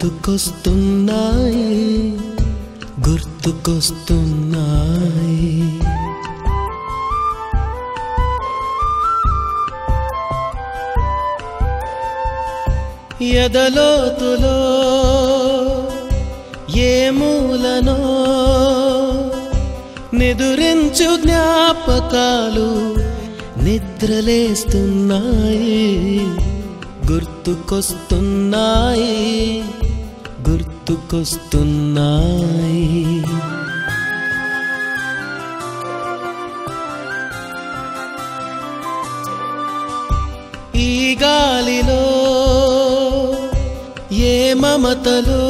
గుర్తుకొస్తున్నాయి గుర్తుకొస్తున్నాయి ఎదలోతులో ఏ మూలనో నిదురించు జ్ఞాపకాలు నిద్రలేస్తున్నాయి గుర్తుకొస్తున్నాయి గుర్తుకొస్తున్నాయి ఈ గాలిలో ఏ మమతలో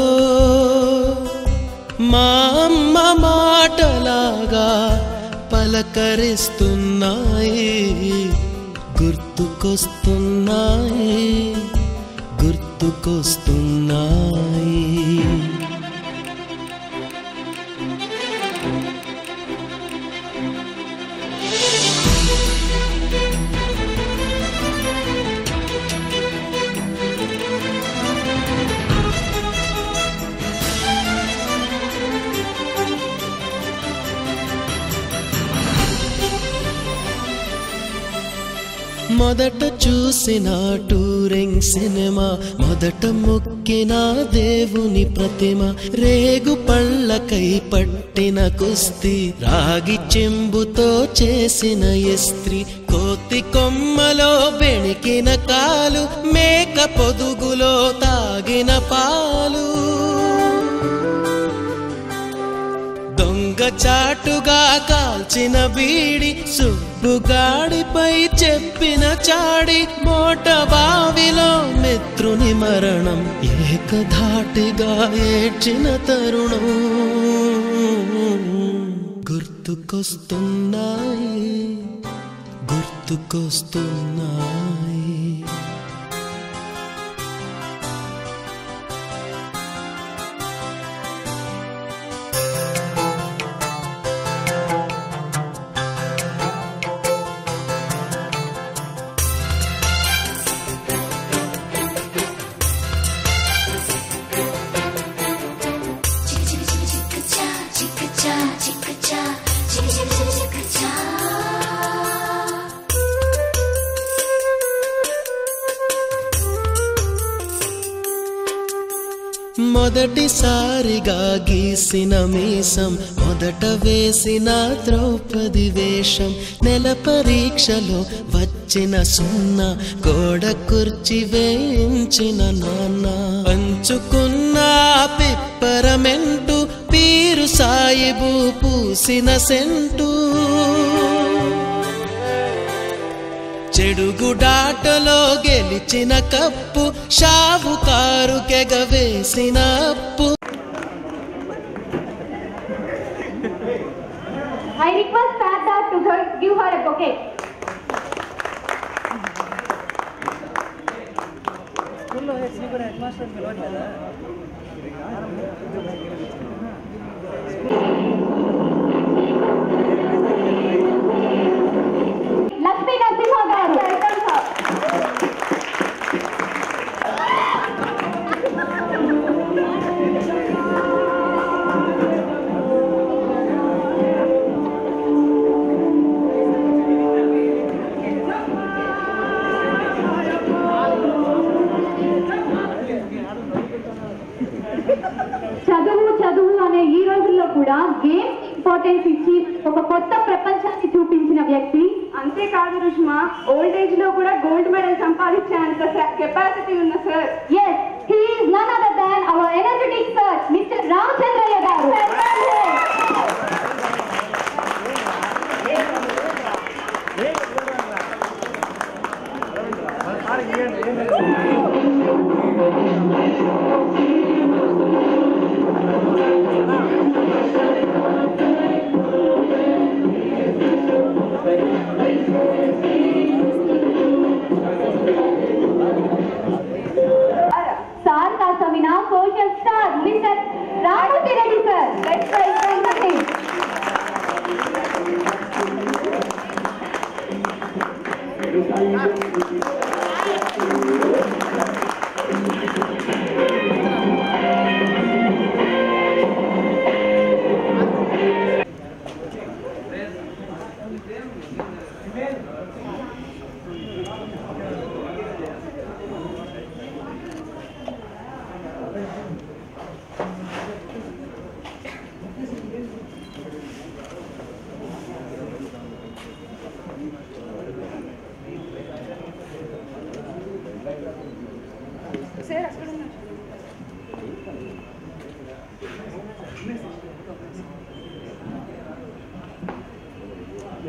మా అమ్మ మాటలాగా పలకరిస్తున్నాయి గుర్తుకొస్తున్నాయి గుర్తుకొస్తున్నాయి మొదట చూసిన టూరింగ్ సినిమా మొదట మొక్కిన దేవుని ప్రతిమ రేగు పళ్ళకై పట్టిన కుస్తీ రాగి చెంబుతో చేసిన ఇస్త్రీ కోతి కొమ్మలో బెణికిన కాలు మేక పొదుగులో తాగిన పాలు దొంగ చాటుగా కాల్చిన బీడి సుబ్బుగాడిపై చెప్పిన చాడి మోట బావిలో మిత్రుని మరణం ఏకధాటిగా ఏడ్చిన తరుణం గుర్తుకొస్తున్నాయి గుర్తుకొస్తున్నాయి మొదటిసారిగా గీసిన మీసం మొదట వేసిన ద్రౌపది వేషం నెల పరీక్షలో వచ్చిన సున్నా గోడ కుర్చీ వేయించిన నాన్న పంచుకున్న పిప్పరమెంటు పీరు సాయిబు పూసిన సెంటు చెడుగుడాటలో గెలిచిన కప్పు షావుకారు కెగవేసిన అప్పు I request Santa to give her a bouquet. Lakshmi Narasimha garu. చదువు అనే ఈ రోజుల్లో కూడా గేమ్స్ ఇంపార్టెన్స్ ఇచ్చి ఒక కొత్త ప్రపంచాన్ని చూపించిన వ్యక్తి. అంతేకాదు రుష్మా, ఓల్డ్ ఏజ్ లో కూడా గోల్డ్ మెడల్ సంపాదించేంత కెపాసిటీ ఉన్న sir. Yes, he is none other than our energetic sir, Mr. Ramachandraya garu. Social star, Mr. Ramurthy Reddy sir. Let's welcome him.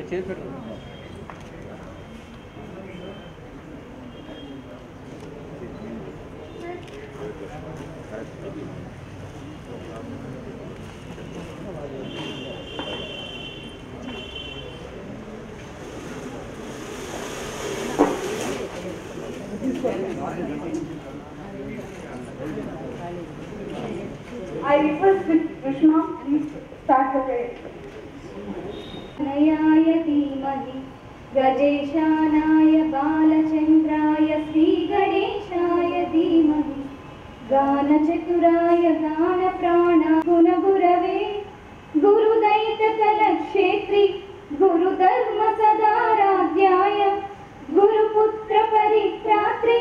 I request Krishna, please start the prayer. नयाय धीमहि गजेशानाय बालचन्द्राय श्रीगणेशाय धीमहि गानचतुराय गानप्राण गुणगुरवे गुरुदैत्यकलक्षेत्री गुरुधर्मसदाराध्याय गुरुपुत्रपरित्रात्रे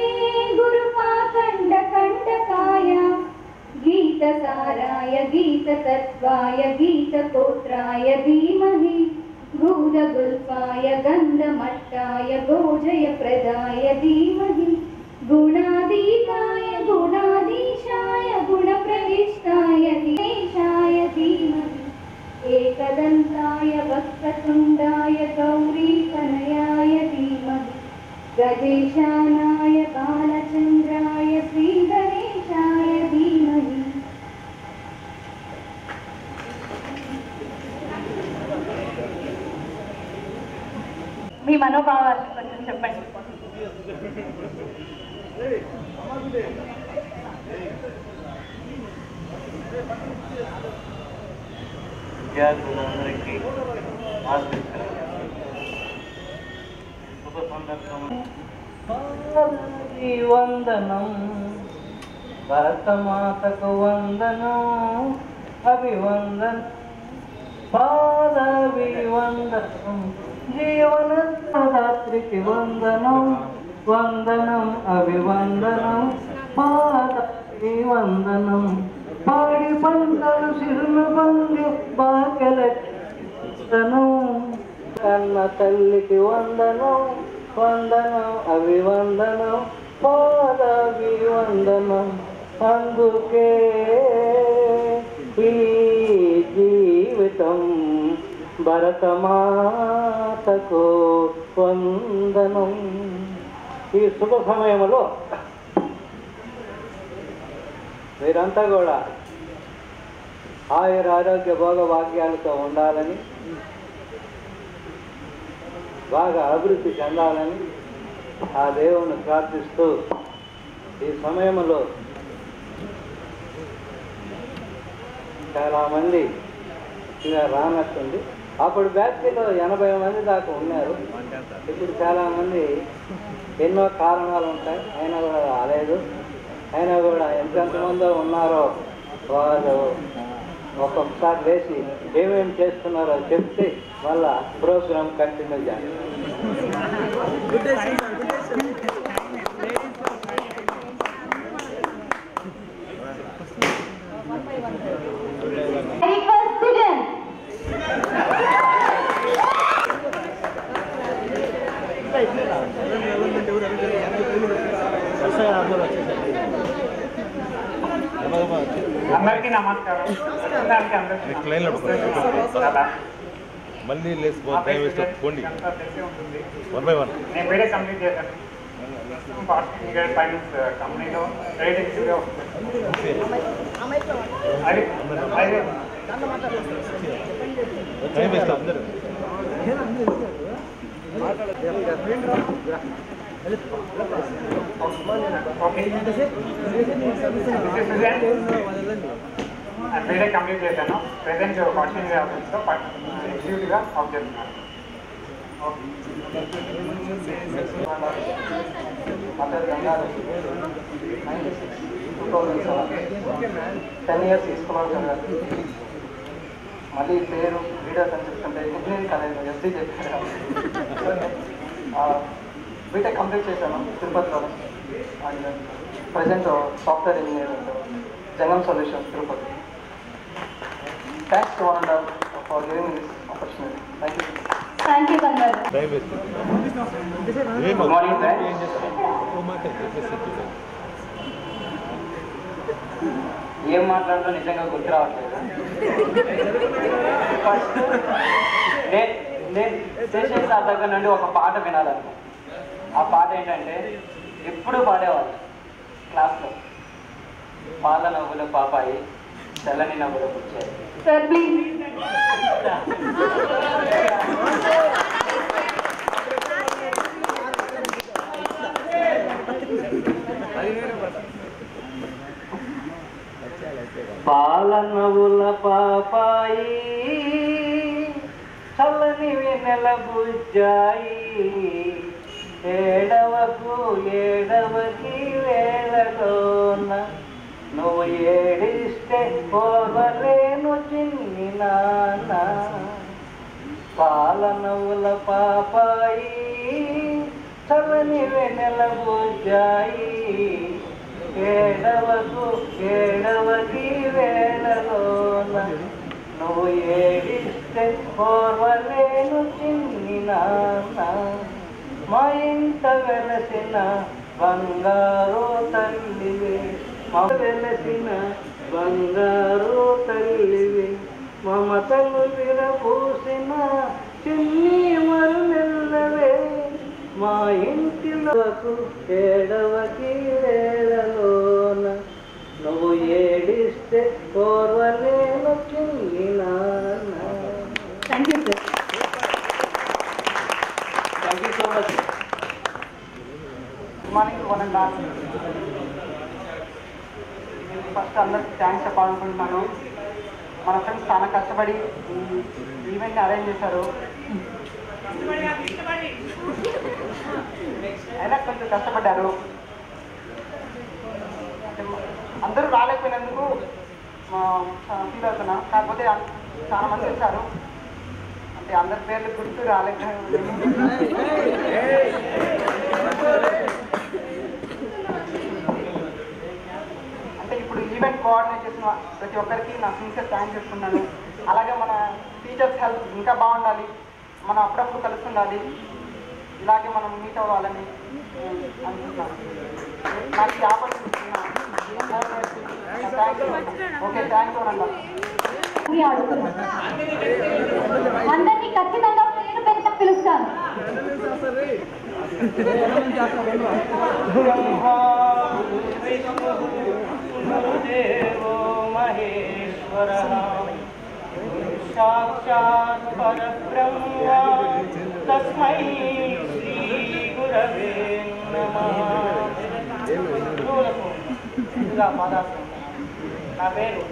गुरुपाखण्डकण्टकाय गीतसाराय गीततत्त्वाय गीतकोत्राय धीमहि भूतगुल्फाय गन्धमट्टाय गोजयप्रदाय धीमहि गुणादीताय गुणाधीशाय गुणप्रविष्टाय दिनेशाय धीमहि एकदन्ताय वक्रतुण्डाय गौरीतनयाय धीमहि गजेशानाय बालचन्द्राय श्रीगणेशाय धीमहि మీ మనోభావాలు కొంచెం చెప్పండి. విద్యార్థులందరికీ శుభ సందర్భం వందనం భరతమాతకు వందనం అభివందనం పాదవివందనం జీవనదాత్రికి వందనం వందనం అభివందనం పాదవివందనం పాడి పంటలు సిరులు బంది బాకెలనం కన్న తల్లికి వందనం వందనం అభివందనం పాదవివందనం అందుకే ఈ జీవితం భరతమాతకు వందనం. ఈ శుభ సమయంలో మీరంతా కూడా ఆయుర ఆరోగ్య భోగభాగ్యాలతో ఉండాలని, బాగా అభివృద్ధి చెందాలని ఆ దేవుని ప్రార్థిస్తూ ఈ సమయంలో చాలామంది ఇలా రానట్టుంది. అప్పుడు బ్యాచ్లో 80 మంది దాకా ఉన్నారు. ఇప్పుడు చాలామంది ఎన్నో కారణాలు ఉంటాయి, అయినా కూడా రాలేదు. అయినా కూడా ఎంతమందో ఉన్నారో వాళ్ళు ఒక్కొక్కసారి వేసి ఏమేమి చేస్తున్నారో చెప్తే మళ్ళా ప్రోగ్రామ్ కంటిన్యూ చేయాలి. అందరికీ నమస్కారం. మళ్ళీ లేకపోండి. నేను వేరే కంప్లీట్ చేశాను. ఫైనాన్స్ కంపెనీలో ట్రేడ్ ఎగ్జిక్యూటివ్ వేరే కంప్లీట్ చేశాను. ప్రెసెంట్ కాస్టింగ్ ఆఫీస్లో ఎగ్జిక్యూటివ్గా వర్క్ చేస్తున్నాను. మదర్ గంగారు 10 years తీసుకోవాలి. మళ్ళీ పేరు లీడర్స్ అని చెప్తుంటే ఇంజనీరింగ్ కాలేజ్ ఎస్డీ చెప్పారు. బీటెక్ కంప్లీట్ చేశాను తిరుపతిలో. And present software engineer Jangam solutions Tirupati. Thanks to one and all for giving this opportunity. Thank you. Thank you బంగారు. Good morning sir. ఏం మాట్లాడుతూ నిజంగా గుర్తు రావట్లేదు. ఫస్ట్ నేను శేషయ్య సార్ దగ్గర నుండి ఒక పాట వినాలను. ఆ పాట ఏంటంటే ఎప్పుడు పాడేవాళ్ళు క్లాస్లో, పాల నవ్వుల పాపాయి తెల్లని నవ్వుల పుచ్చాయి. Sir please. పాల నవ్వుల పాపాయి చల్లని వెన్నెల బుజ్జాయి ఏడవకు ఏడవకి వేళలోన నువ్వు ఏడిస్తే పోవలేను చిన్ని నాన్న. పాల నవ్వుల పాపాయి చల్లని వెన్నెల బుజ్జాయి ఏడవకు ఏడవకి వేళలోన నువ్వు ఏడిస్తే పోవలేను చిన్ని నాన్న. మా ఇంట వెలసిన బంగారు తల్లివే, మా వెలసిన బంగారు తల్లివే, మమతలు విరపూసిన చిన్ని మరుమెల్లవే, మా ఇంటిలో ఏడవకి వేళలోన నువ్వు ఏడిస్తే కోరలేను చిన్ని నాన్న. Thank you sir. Thank you so much. Good morning one and all. నేను ఫస్ట్ అందరికి థ్యాంక్స్ చెప్పాలనుకుంటున్నాను. మన ఫ్రెండ్స్ చాలా కష్టపడి ఈ ఈవెంట్ని అరేంజ్ చేశారు. అయినా కొంచెం కష్టపడ్డారు. అందరూ రాలేకపోయినందుకు ఫీల్ అవుతున్నా. కాకపోతే చాలా మంది వచ్చారు, అంటే అందరి పేర్లు గుర్తు రాలేకపోయారు. అంటే ఇప్పుడు ఈవెంట్ కోఆర్డినేట్ చేసిన ప్రతి ఒక్కరికి నా సిన్సియర్ థ్యాంక్స్ చెప్తున్నాను. అలాగే మన టీచర్స్ హెల్త్ ఇంకా బాగుండాలి, మనం అప్పుడప్పుడు కలుస్తుండాలి, ఇలాగే మనం మీట్ అవ్వాలని అనుకుంటున్నాను. నాకు ఈ ఆపర్చునిటీ ఓకే థ్యాంక్ యూ అన్న. అందరినీ ఖచ్చితంగా పేరు పెద్ద పిలుస్తాను. దేవో మహేశ్వర సాక్షాత్ పరబ్రహ్మ తస్మై శ్రీ గురవే నమః. నా పేరు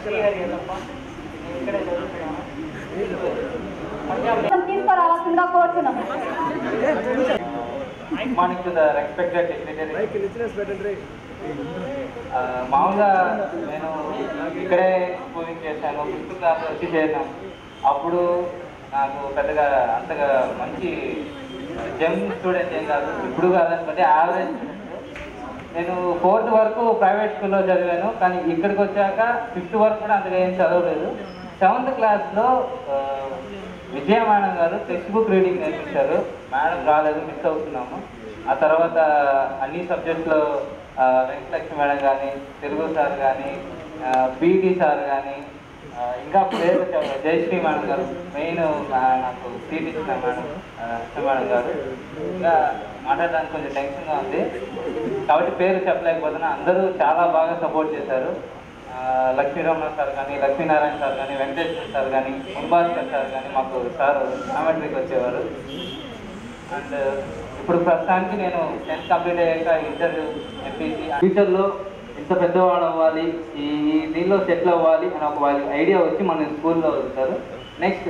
శ్రీహరి అయ్యప్ప. నేను ఇక్కడే చదువుతున్నాను. తీసుకురావాల్సిందిగా కోరుతున్నాం. Morning to the respected dignitary. మామూలుగా నేను ఇక్కడే స్కూలింగ్ చేశాను. 5th క్లాస్ వచ్చి చేశాను. అప్పుడు నాకు పెద్దగా అంతగా మంచి జమ్ స్టూడెంట్ ఏం కాదు, ఇప్పుడు కాదనుకుంటే యావరేజ్. నేను 4th వరకు ప్రైవేట్ స్కూల్లో చదివాను, కానీ ఇక్కడికి వచ్చాక 5th వరకు కూడా అంతగా ఏం చదవలేదు. 7th క్లాస్లో విజయ మేడం గారు టెక్స్ట్ బుక్ రీడింగ్ నేర్పించారు. మేడం రాలేదు, మిస్ అవుతున్నాము. ఆ తర్వాత అన్ని సబ్జెక్టులో వెంకటలక్ష్మి మేడం కానీ, తెలుగు సార్ కానీ, పీటీ సార్ కానీ, ఇంకా పేరు జయశ్రీ మేడం గారు, మెయిన్ నాకు సీట్ ఇచ్చిన మేడం మేడం గారు. ఇంకా మాట్లాడడానికి కొంచెం టెన్షన్గా ఉంది కాబట్టి పేరు చెప్పలేకపోతున్నా. అందరూ చాలా బాగా సపోర్ట్ చేశారు. లక్ష్మీరమణ సార్ కానీ, లక్ష్మీనారాయణ సార్ కానీ, వెంకటేశ్వర సార్ కానీ, మున్బాస్కర్ సార్ కానీ మాకు సార్ కామెంటరీకి వచ్చేవారు. అండ్ ఇప్పుడు ప్రస్తుతానికి నేను 10th కంప్లీట్ అయ్యాక ఇంటర్వ్యూ ఎంపీసీ ఫ్యూచర్లో ఇంత పెద్దవాడు అవ్వాలి, ఈ దీనిలో సెటిల్ అవ్వాలి అని ఒక వాళ్ళ ఐడియా వచ్చి మన స్కూల్లో వదులుతారు. నెక్స్ట్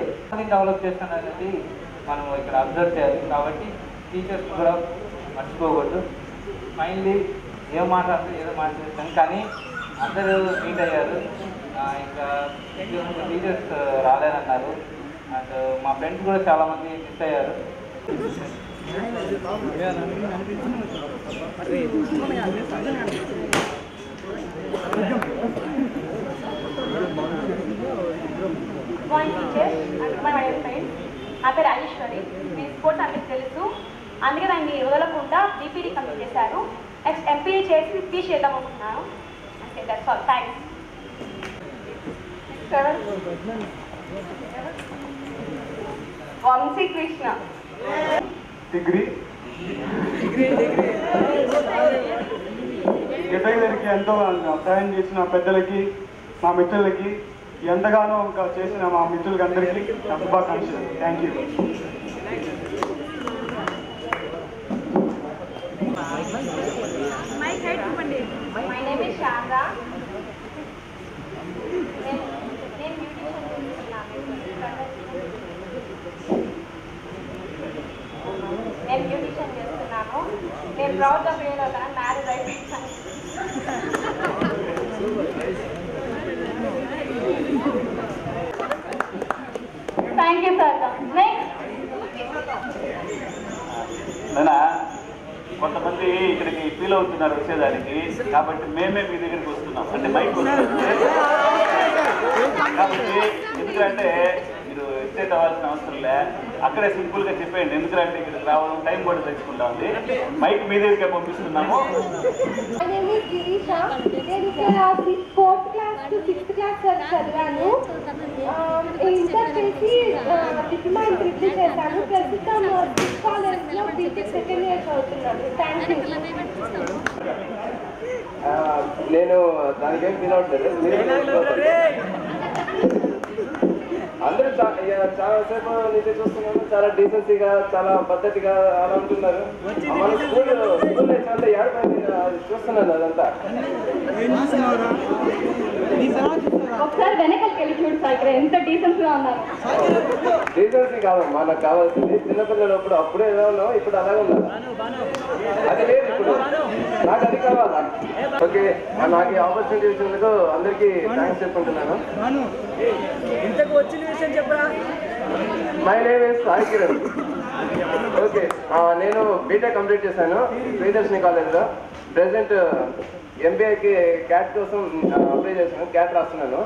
డెవలప్ చేస్తాననేది మనం ఇక్కడ అబ్జర్వ్ చేయాలి. కాబట్టి టీచర్స్ కూడా మర్చిపోకూడదు. ఫైనలీ ఏం మాట్లాడుతూ ఏదో మాట్లాడుతాం, కానీ అందరూ మీట్ అయ్యారు. ఇంకా టీచర్స్ రాలేదన్నారు. అండ్ మా ఫ్రెండ్స్ కూడా చాలామంది మిస్ అయ్యారు. నా పేరు ఐశ్వరి. మీ స్పోర్ట్స్ అందరికి తెలుసు, అందుకే దాన్ని వదలకుండా బీపీడీ కంప్లీట్ చేశారు. నెక్స్ట్ ఎంపీఏ చేసి పీ చేద్దాం అనుకుంటున్నాను. అంతే, that's all. Thanks. Vamshi Krishna. Degree గెటైలర్కి ఎంతో సహాయం చేసిన పెద్దలకి, మా మిత్రులకి, ఎంతగానో ఇంకా చేసిన మా మిత్రులకి అందరికీ నా శుభాకాంక్షలు. Thank you. My name is Shandra. నేను బ్యూటిషియన్ చేస్తున్నాను. నేను ప్రౌడ్గా ఫీల్ అవుతాను. మ్యారేజ్ అయిపోయింది. Thank you sir. నేనా కొంతమంది ఇక్కడికి ఫీల్ అవుతున్నారు వచ్చేదానికి, కాబట్టి మేమే మీ దగ్గరికి వస్తున్నాం. అంటే మైక్ కాబట్టి ఎందుకంటే మీరు ఎక్సైట్ అవ్వాల్సిన అవసరం లే, అక్కడే సింపుల్గా చెప్పేయండి. ఎందుకంటే ఇక్కడికి రావడం టైం కూడా తెచ్చుకుంటా ఉంది. మైక్ మీ దగ్గరికే పంపిస్తున్నాము. Fourth class to 6th class చదివాను. ఇంటర్ చేసి డిప్లొమా ఇన్ ట్రిపుల్ చేశాను. ప్రస్తుతం కాలేజ్లో బీటెక్ సెకండ్ ఇయర్ చదువుతున్నాను. Thank you. నేను దానికేం ఫీల్ అవ్వట్లేదు. అందరూ చాలాసేపు నుంచి చూస్తున్నాను. చాలా డీసెన్సీగా, చాలా పద్ధతిగా అలా ఉంటున్నారు. మన స్కూల్ లైఫ్ అంతా ఏడపైంది చూస్తున్నాను. అదంతా ఒకసారి వెనకలికి వెళ్ళి చూడు సార్, ఇక్కడ ఎంత డీసెన్సీగా ఉన్నారు. డీసెన్సీ కాదు మనకు కావాల్సింది. చిన్నపిల్లలు అప్పుడే ఎలా ఉన్నావు, ఇప్పుడు అలాగే ఉన్నారు. అది లేదు ఇప్పుడు. నాకు అది కావాలా? ఓకే, నాకు ఈ ఆపర్చునిటీ ఇచ్చినందుకు అందరికీ థ్యాంక్స్ చెప్పుకుంటున్నాను. My name is Sai Kiran. Okay, నేను బీటెక్ కంప్లీట్ చేశాను ప్రియదర్శిని కాలేజ్లో. ప్రెసెంట్ ఎంబీఐకి క్యాట్ కోసం అప్లై చేశాను. క్యాట్ రాస్తున్నాను.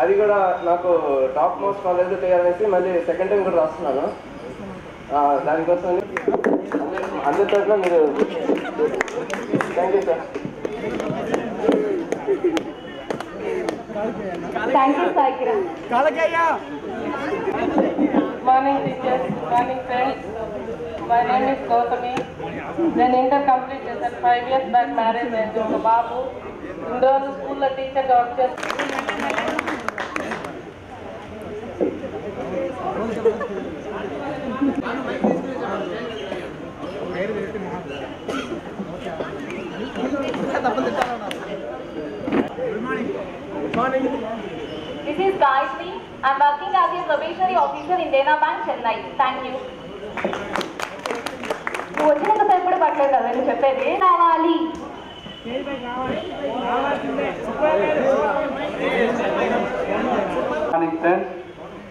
అది కూడా నాకు టాప్ మోస్ట్ కాలేజ్లో చేయాలనేసి మళ్ళీ సెకండ్ టైం కూడా రాస్తున్నాను. దానికోసం అందరి తరఫున మీరు thank you sir. Thank you Sai Kiran. Morning teachers, morning friends. My name is Gautami. Then inter complete చేశాను. 5 years back marriage అయింది. ఒక బాబు. ఇండోర్ స్కూల్లో టీచర్ గా work This is Gayatri. I'm working as a probationary officer in Dena Bank, Chennai. Thank you. నువ్వు వచ్చినంత సేపు కూడా పట్టలేదు కదా నేను చెప్పేది. కావాలి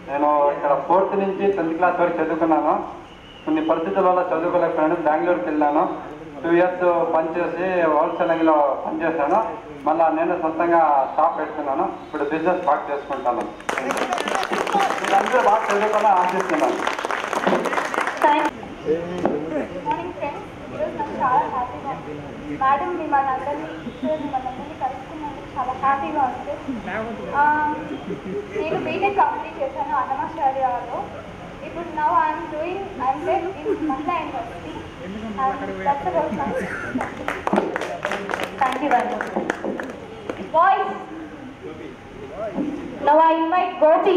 నేను ఇక్కడ 4th నుంచి 10th క్లాస్ వరకు చదువుకున్నాను. కొన్ని పరిస్థితుల వల్ల చదువుకోలేకపోయాను. బెంగళూరుకి వెళ్ళాను. 2 years పనిచేసి హోల్సేలింగ్లో పనిచేశాను. మళ్ళీ నేను సొంతంగా షాప్ పెట్టుకున్నాను. ఇప్పుడు బిజినెస్ స్టార్ట్ చేసుకుంటాను. అందరూ బాగా చదువుకోవాలని ఆశిస్తున్నాను. మార్నింగ్ ఫ్రెండ్స్, ఈరోజు నాకు చాలా హ్యాపీగా ఉంది. మేడం మిమ్మల్ని అందరినీ కలుసుకున్నందుకు చాలా హ్యాపీగా ఉంది. నేను బీటెక్ కంప్లీట్ చేశాను అన్నమాచార్యలో. ఇప్పుడు నౌ ఐఎమ్ డెడ్ ఇన్ మహిళా university. Thank you very much. Boys, now I invite Gopi.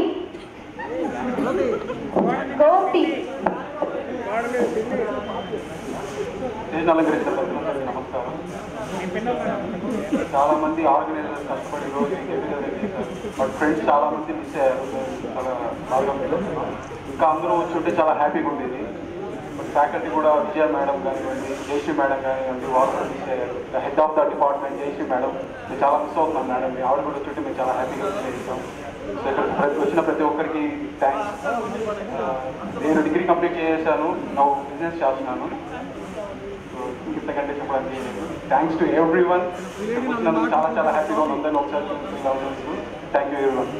నమస్కారం. చాలా మంది ఆర్గనైజర్స్ కష్టపడి రోజు బట్ ఫ్రెండ్స్ చాలా మంది మిస్ అయ్యారు. చాలా బాగా ఇంకా అందరూ వచ్చి చాలా హ్యాపీగా ఉండేది. బట్ ఫ్యాకల్టీ కూడా విజయ మేడం కానివ్వండి, జయశ్రీ మేడం కానివ్వండి, వాళ్ళు కూడా మిస్ అయ్యారు. Head of the department Jayashree madam, మేము చాలా మిస్ అవుతున్నాం మేడం. ఆవిడ కూడా వచ్చి మేము చాలా హ్యాపీగా మిస్ అయ్యాం. సో ఇక్కడ వచ్చిన ప్రతి ఒక్కరికి థ్యాంక్స్. నేను డిగ్రీ కంప్లీట్ చేశాను. నా బిజినెస్ చేస్తున్నాను. సో ఇంతకంటే చెప్పడానికి థ్యాంక్స్ టు ఎవ్రీ వన్. వచ్చినందుకు చాలా చాలా హ్యాపీగా ఉందని ఒకసారి thank you every one.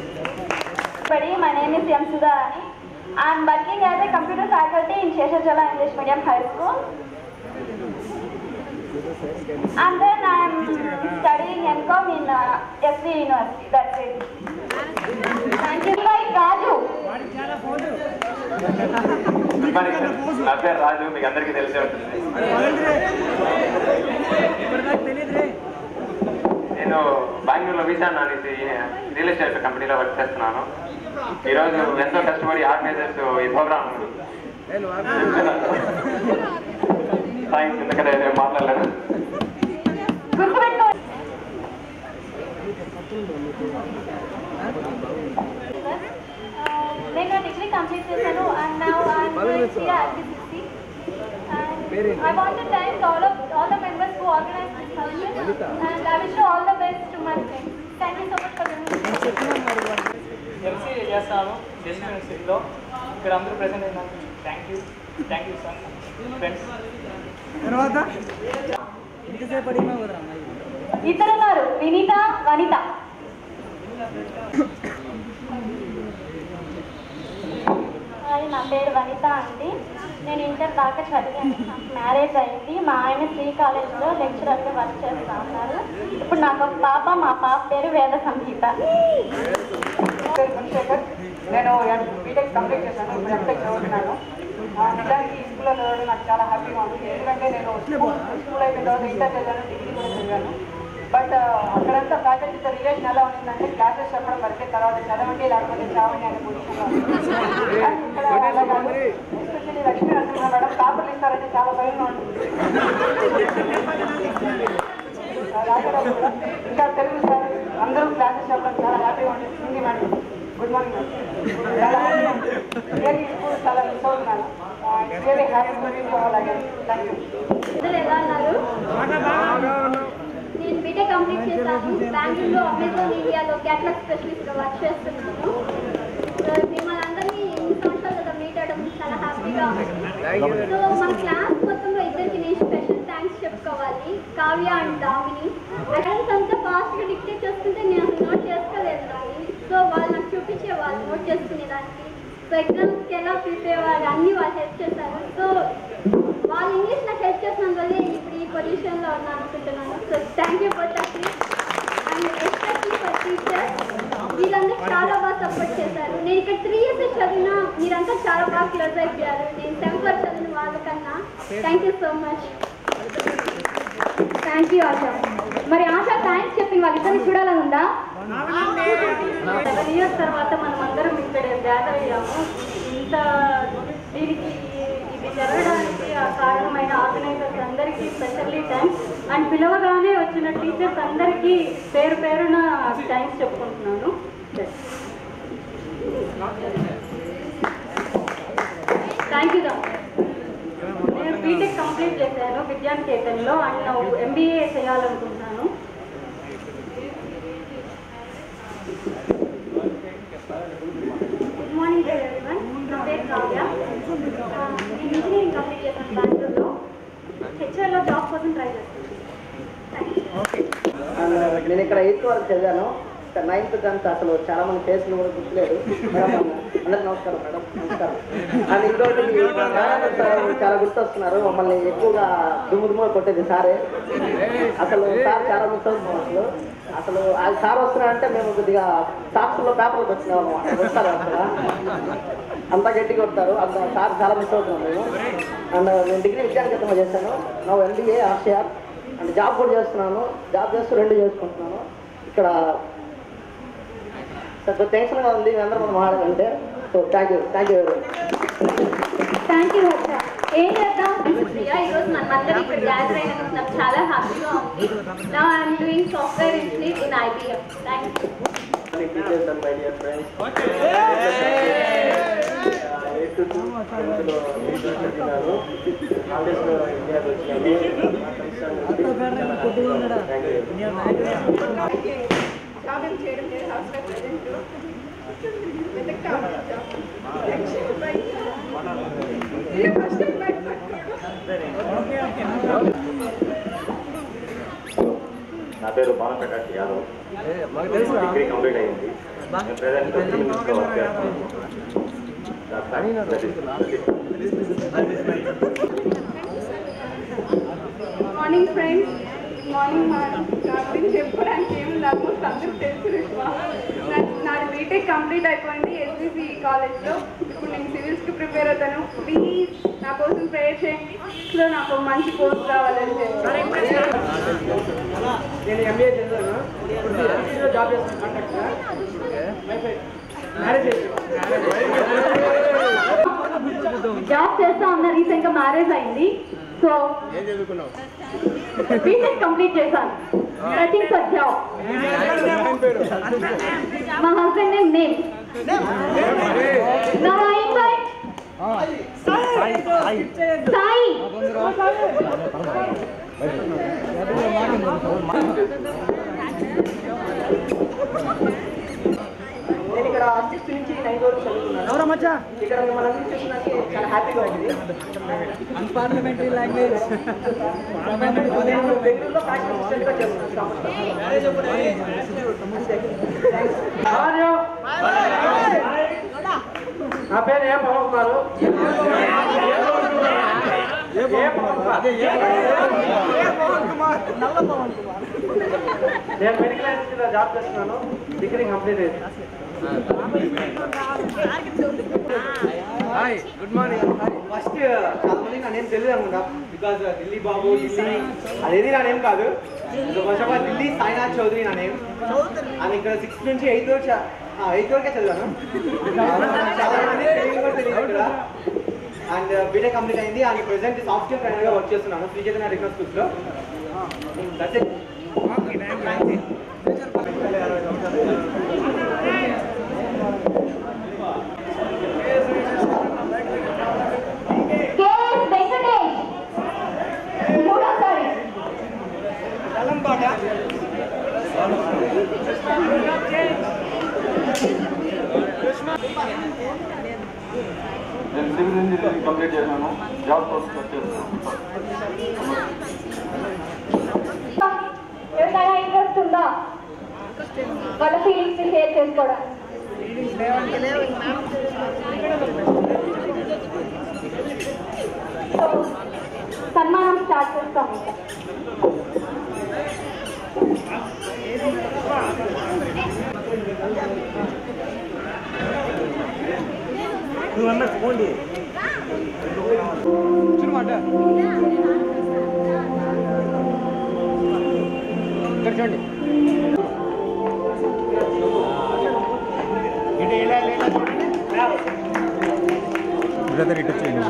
My name is M. Sudharani. I am working as a computer faculty in Sheshachala English Medium High School. And then I am studying MCom in SV University. That's it. Thank you. Raju. Good morning sir, నా పేరు రాజు, మీకు అందరికీ తెలిసే ఉంటుంది. నేను బెంగళూరులో విశాన్ అనేసి real estate కంపెనీలో వర్క్ చేస్తున్నాను. ఈరోజు ఎంతో కష్టపడి ఆర్గనైజర్స్ ఈ ప్రోగ్రామ్ థ్యాంక్స్, ఎందుకంటే నేను మాట్లాడలేను. నేను డిగ్రీ కంప్లీట్ చేశాను and now I'm going here at the 60 and I want to thank all the members who organized this function and I wish you all the best to my friends. Thank you so much for coming. MCA చేస్తాను ఢిల్లీ యూనివర్సిటీలో. ఇక్కడ అందరూ present అయినారు. Thank you sir friends. తర్వాత ఇతరున్నారు వినీత వనిత. నా పేరు వనిత అండి. నేను ఇంటర్ దాకా చదివాను. నాకు మ్యారేజ్ అయింది. మా ఆయన శ్రీ కాలేజ్లో లెక్చరర్గా వర్క్ చేస్తూ ఉన్నారు. ఇప్పుడు నాకు ఒక పాప, మా పాప పేరు వేద సంగీత. నేను బీటెక్ కంప్లీట్ చేశాను. ఇప్పుడు ఎంటెక్ చదువుతున్నాను. నిజానికి ఈ స్కూల్లో చదవడం నాకు చాలా హ్యాపీగా ఉంది. ఎందుకంటే నేను స్కూల్ అయిపోయిన తర్వాత ఇంటర్ చదివాను, డిగ్రీ కూడా చదివాను. బట్ అక్కడంతా ఫ్యాకల్టీతో రిలేషన్ ఎలా ఉంటుందంటే క్లాసెస్ చెప్పడం వరకే, తర్వాత చదవండి లేకపోతే చావండి అనే పొజిషన్లో ఇక్కడ అలా కాదు. ఎస్పెషల్లీ లక్ష్మీ నరసింహ మేడం పేపర్లు ఇస్తారంటే చాలా భయంగా ఉంటుంది. ఇంకా తెలుగు సార్ అందరూ క్లాసెస్ చెప్పడం చాలా హ్యాపీగా ఉంటుంది. Hindi madam good morning madam. చాలా స్కూల్ చాలా మిస్ అవుతున్నాను. Really happy to meet you all again. Thank you. ఎలా ఉన్నారు? నేను బీటెక్ కంప్లీట్ చేశాను. బెంగళూరులో అమెజాన్ ఇండియాలో క్యాటలాగ్ స్పెషలిస్ట్గా వర్క్ చేస్తున్నాను. మిమ్మల్ని అందరినీ ఎన్ని సంవత్సరాలు కదా మీట్ అవ్వడం చాలా హ్యాపీగా ఉంది. సో మన క్లాస్ మొత్తంలో ఇద్దరికి నేను స్పెషల్ థ్యాంక్స్ చెప్పుకోవాలి, కావ్య అండ్ దామిని. అటెండెన్స్ అంతా ఫాస్ట్గా డిక్టేట్ చేస్తుంటే నేను అసలు నోట్ చేసుకోలేదు దాన్ని. సో వాళ్ళు నాకు చూపించేవాళ్ళు నోట్ చేసుకునేదానికి. సో ఎగ్జామ్స్కి ఎలా ప్రిపేర్ అవ్వాలి అన్నీ వాళ్ళు హెల్ప్ చేశారు. సో వాళ్ళు ఇంగ్లీష్ నాకు హెల్ప్ చేసినందువల్లే ఇప్పుడు ఈ పొజిషన్లో ఉన్నాను అనుకుంటున్నాను. So thank you for that and especially for teachers. వీళ్ళందరూ చాలా బాగా సపోర్ట్ చేశారు. నేను ఇక్కడ 3 years చదివినా మీరంతా చాలా బాగా క్లోజ్ అయిపోయారు. నేను 10th వరకు చదివిన వాళ్ళకన్నా. Thank you so much. Thank you ASHA. మరి ఆశా థ్యాంక్స్ చెప్పిన వాళ్ళిద్దరిని చూడాలని ఉందా? 7 years తర్వాత మనం అందరం ఇక్కడ గ్యాదర్ అయ్యాము. ఇంత దీనికి ఇది జరగడానికి ఆ కారణమైన ఆర్గనైజర్స్ అందరికీ స్పెషల్లీ థ్యాంక్స్ అండ్ పిలవగానే వచ్చిన టీచర్స్ అందరికీ పేరు పేరున థ్యాంక్స్ చెప్పుకుంటున్నాను. థ్యాంక్ యూ దా. నేను బీటెక్ కంప్లీట్ చేశాను విద్యానికేతన్లో అండ్ MBA చేయాలనుకుంటున్నాను. Good morning everyone. నా పేరు కావ్య. నేను ఇంజనీరింగ్ కంప్లీట్ చేశాను బెంగళూరులో. హెచ్ఆర్లో జాబ్ కోసం ట్రై చేస్తాను. నేను ఇక్కడ 8th వరకు చదివాను. 9th 10th అసలు చాలా మంది ఫేస్లు కూడా గుర్తులేదు. అందరికి నమస్కారం మేడం. నమస్కారం. అండ్ ఇంకోటి చాలా గుర్తొస్తున్నారు. మమ్మల్ని ఎక్కువగా దుమ్ముగా కొట్టేది సారే. అసలు సార్ చాలా మిస్ అవుతున్నాం. అసలు అది సార్ వస్తున్నారంటే మేము కొద్దిగా సాక్షుల్లో పేపర్లు వచ్చినాము వస్తారు. అసలు అంతా గట్టి కొడతారు. అంత సార్ చాలా మిస్ అవుతున్నాం మేము. అండ్ నేను డిగ్రీ విద్యానికేతన్లో చేశాను. నా MBA ఆర్షిఆర్ అండ్ జాబ్ కూడా చేస్తున్నాను. జాబ్ చేస్తూ 2 చేసుకుంటున్నాను. ఇక్కడ కొంచెం టెన్షన్గా ఉంది అందరూ మనం మాట్లాడాలంటే. So thank you very much. Thank you Harsha. ఏం చేద్దాం ఈరోజు మనమందరం ఇక్కడ గ్యాదర్ అయినందుకు నాకు చాలా హ్యాపీగా ఉంది. Now I'm doing software engineer in IBM. Thank you. Teachers and my dear friends, నా పేరు బాలప్రకాష్ యాదవ్. డిగ్రీ కంప్లీట్ అయింది. ప్రెజెంట్ వర్క్ చేస్తాను. Morning friends. Morning madam. నా గురించి చెప్పడానికి ఏముంది, ఆల్మోస్ట్ అందరికి తెలుసు. నా నాది బీటెక్ కంప్లీట్ అయిపోయింది ఎస్బీసీ కాలేజ్లో. ఇప్పుడు నేను సివిల్స్కి ప్రిపేర్ అవుతాను. ప్లీజ్ నా కోసం ప్రేయర్ చేయండి. సో నాకు మంచి పోస్ట్ రావాలని చెప్పి నేను ఎంబీఏ చేశాను. ఇప్పుడు జాబ్ చేస్తాను. జాబ్ చేస్తా ఉన్నా. రీసెంట్గా మ్యారేజ్ అయింది. సో బీటెక్ కంప్లీట్ చేశాను. Searching for job. మా husband name Now I invite Sai. నేను ఇక్కడ 6 నుంచి 9 వరకు చదువుకున్నాను. ఇక్కడ మనం చూసినానికి చాలా హ్యాపీగా ఉంది. అన్పార్లమెంటరీ లాంగ్వేజ్ బెంగళూరులో ప్రాక్టీస్ చేస్తున్నాను. నా పేరు ఏ పవన్ కుమారు. నేను మెడికల్ యూనివర్సిటీలో జాబ్ చేస్తున్నాను. డిగ్రీ కంప్లీట్ అయింది. Hi, good morning. ఫస్ట్ చాలా మంది నా నేమ్ తెలియదు అనుకుంటా. బికాజ్ ఢిల్లీ బాబు, ఢిల్లీ అదేది నా నేమ్ కాదు. First of all Delhi Sainath Chowdary నా నేమ్. అండ్ ఇక్కడ 6 నుంచి 8 వరకే చదివాను. చాలా మంది తెలియదు కూడా తెలియదు ఇక్కడ. అండ్ బీటెక్ కంప్లీట్ అయింది. అండ్ ప్రెసెంట్ సాఫ్ట్వేర్ ట్రైనర్గా వర్క్ చేస్తున్నాను శ్రీ చైతన్య రికర్ స్కూల్స్లో. That's it. నేను సివిల్ ఇంజనీరింగ్ కంప్లీట్ చేశాను. జాబ్ కోసం చేస్తున్నాను. ఎవరికైనా ఇంట్రెస్ట్ ఉందా వాళ్ళ ఫీలింగ్స్ షేర్ చేసుకోవడం? సన్మానం స్టార్ట్ చేస్తాం. చూడండి బ్రదర్ ఇటు వచ్చేయండి.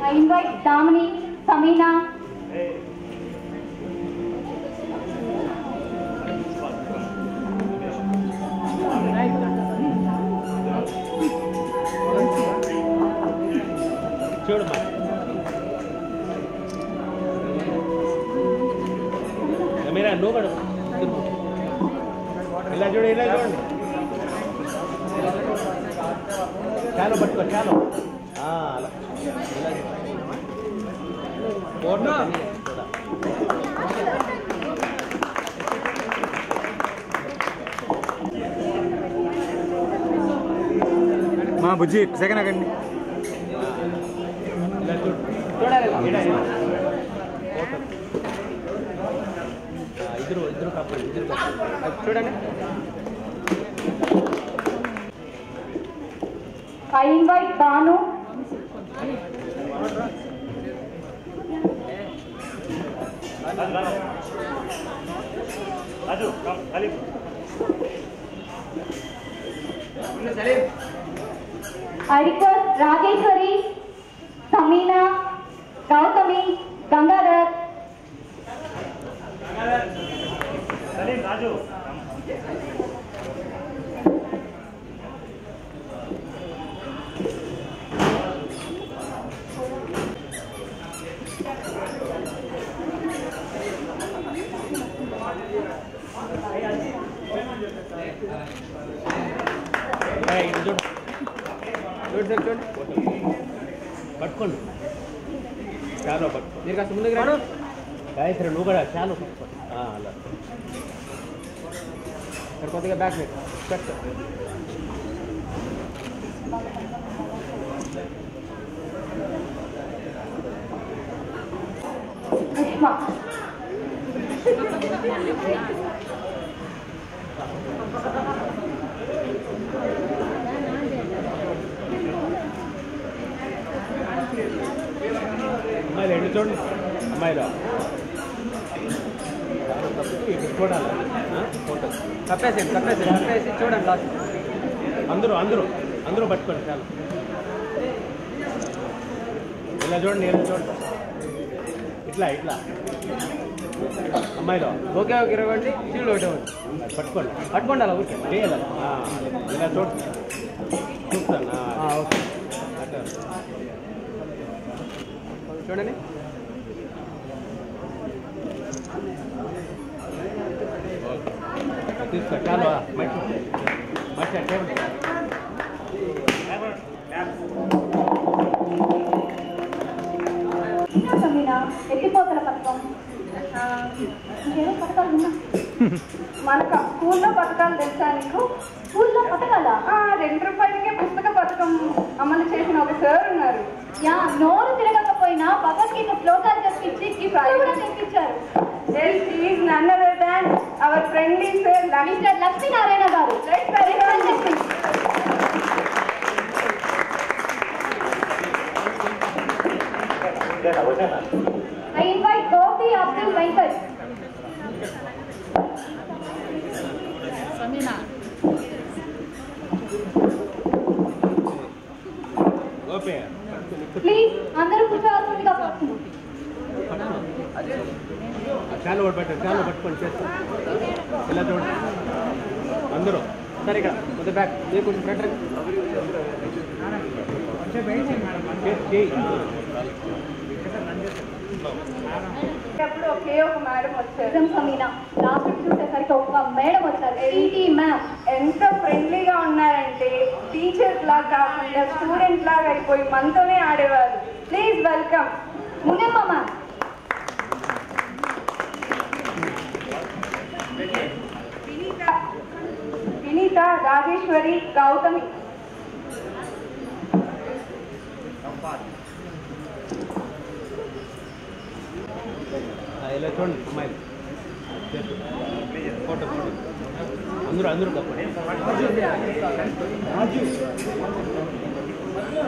I invite Damini, Samina. చూడమ్మా. మీరా నువ్వు పడు. ఇలా చూడు, ఇలా చూడండి. చాలు పట్టుకో, చాలు. అలా మా బుజ్జి సెకండ్ ఆగండి. ఇద్దరు కప్పులు, చూడండి. I invite Banu. I request Rajeshwari, Samina, Gautami, Gangadhar. Raju. పట్టుకోండి. చాలా పట్టుకో. మీరు కాస్త ముందుకు రండి. గాయత్రి నువ్వు కూడా చాలు అలా ఇక్కడ కొద్దిగా బ్యాక్ పెట్టు సుష్మా అమ్మాయిలు ఎండు చూడండి అమ్మాయిలు చూడాలి ఫోటో కప్పేసి చూడండి లాస్ట్ అందరూ పట్టుకోండి చాలు ఇలా చూడండి ఇలా చూడండి ఇట్లా అమ్మాయిలో ఓకే 20 సీల్ ఒకటి పట్టుకోండి అలా ఓకే చేయాలి ఇలా చూడండి చూస్తాను ఓకే చూడండి తీసుకో చాలు మట్టి టేబుల్ ఎత్తిపోతల పథకం ఇంకేదో పథకాలు ఉన్నా మనకు స్కూల్లో పథకాలు తెలుసా నీకు? స్కూల్లో పథకాలా? 2 రూపాయలకే పుస్తక పథకం అమలు చేసిన ఒక సార్ ఉన్నారు. నోరు తిరగకపోయినా భగవద్గీత శ్లోకాలు చెప్పించి గిఫ్ట్ కూడా తెప్పించారు. None other than our friendly sir mister Lakshminarayana garu. I invite Gopi Abdul Venkat. Samina. Gopi. Please, అందరూ కూర్చోవాల్సిందిగా కోరుతున్నాను. చాలు పట్టుకోండి చేస్తాం ఇలా చూడండి అందరూ సరే ఇక్కడ కొద్ది బ్యాక్ కొంచెం ఫ్రంట్ అప్పుడు ఒకే ఒక మేడం వచ్చారు. సమీనా లాస్ట్ చూసేసరికి ఒక మేడం వచ్చారు. మ్యామ్ ఎంత ఫ్రెండ్లీగా ఉన్నారంటే టీచర్స్ లాగా కాకుండా స్టూడెంట్ లాగా అయిపోయి మనతోనే ఆడేవారు. Please welcome Munamma ma'am. Vineetha, Rajeshwari, Gautami. ఇలా చూడండి అమ్మాయిలు ఫోటో అందరూ తప్పండి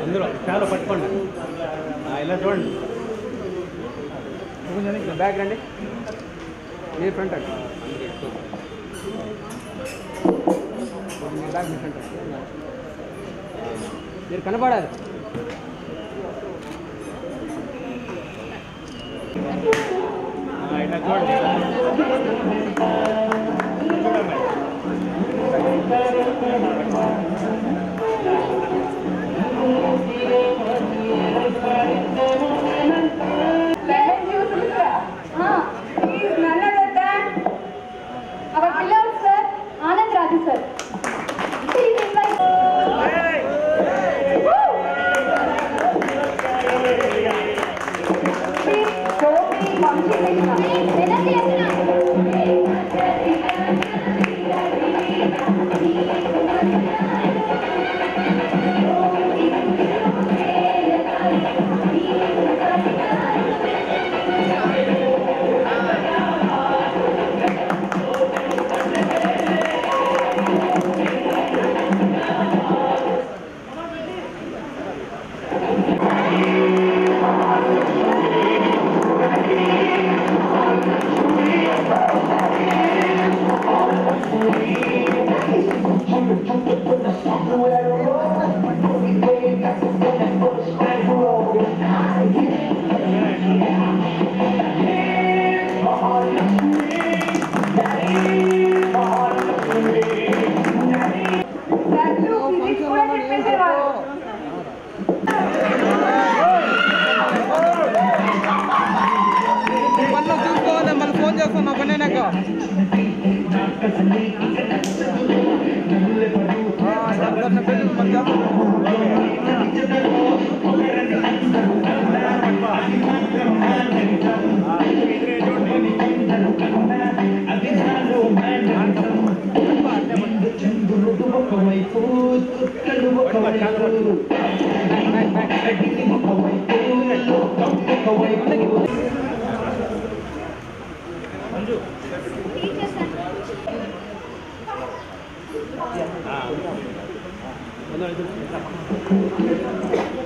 అందరూ చాలా పట్టుకోండి ఇలా చూడండి బ్యాక్ రండి మీరు ఫ్రంట్ అండి బ్యాక్ ఫ్రంట్ మీరు కనపడాలి ఇలా చూడండి Our beloved sir, Anand Raju sir. Please invite. Please go be చూసుకోవాలి మళ్ళీ ఫోన్ చేస్తాను ఒక నేనక చూడండి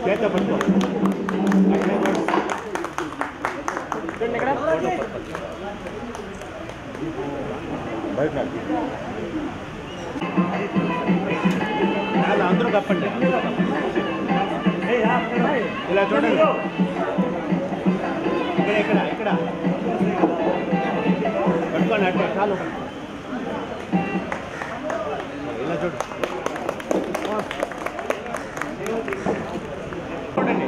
చేత పట్టుకో బయట అందరూ తప్పండి ఇలా చూడండి ఇక్కడ ఇక్కడ ఇక్కడ పట్టుకోండి అట్లా చాలు ఇలా చూడు చూడండి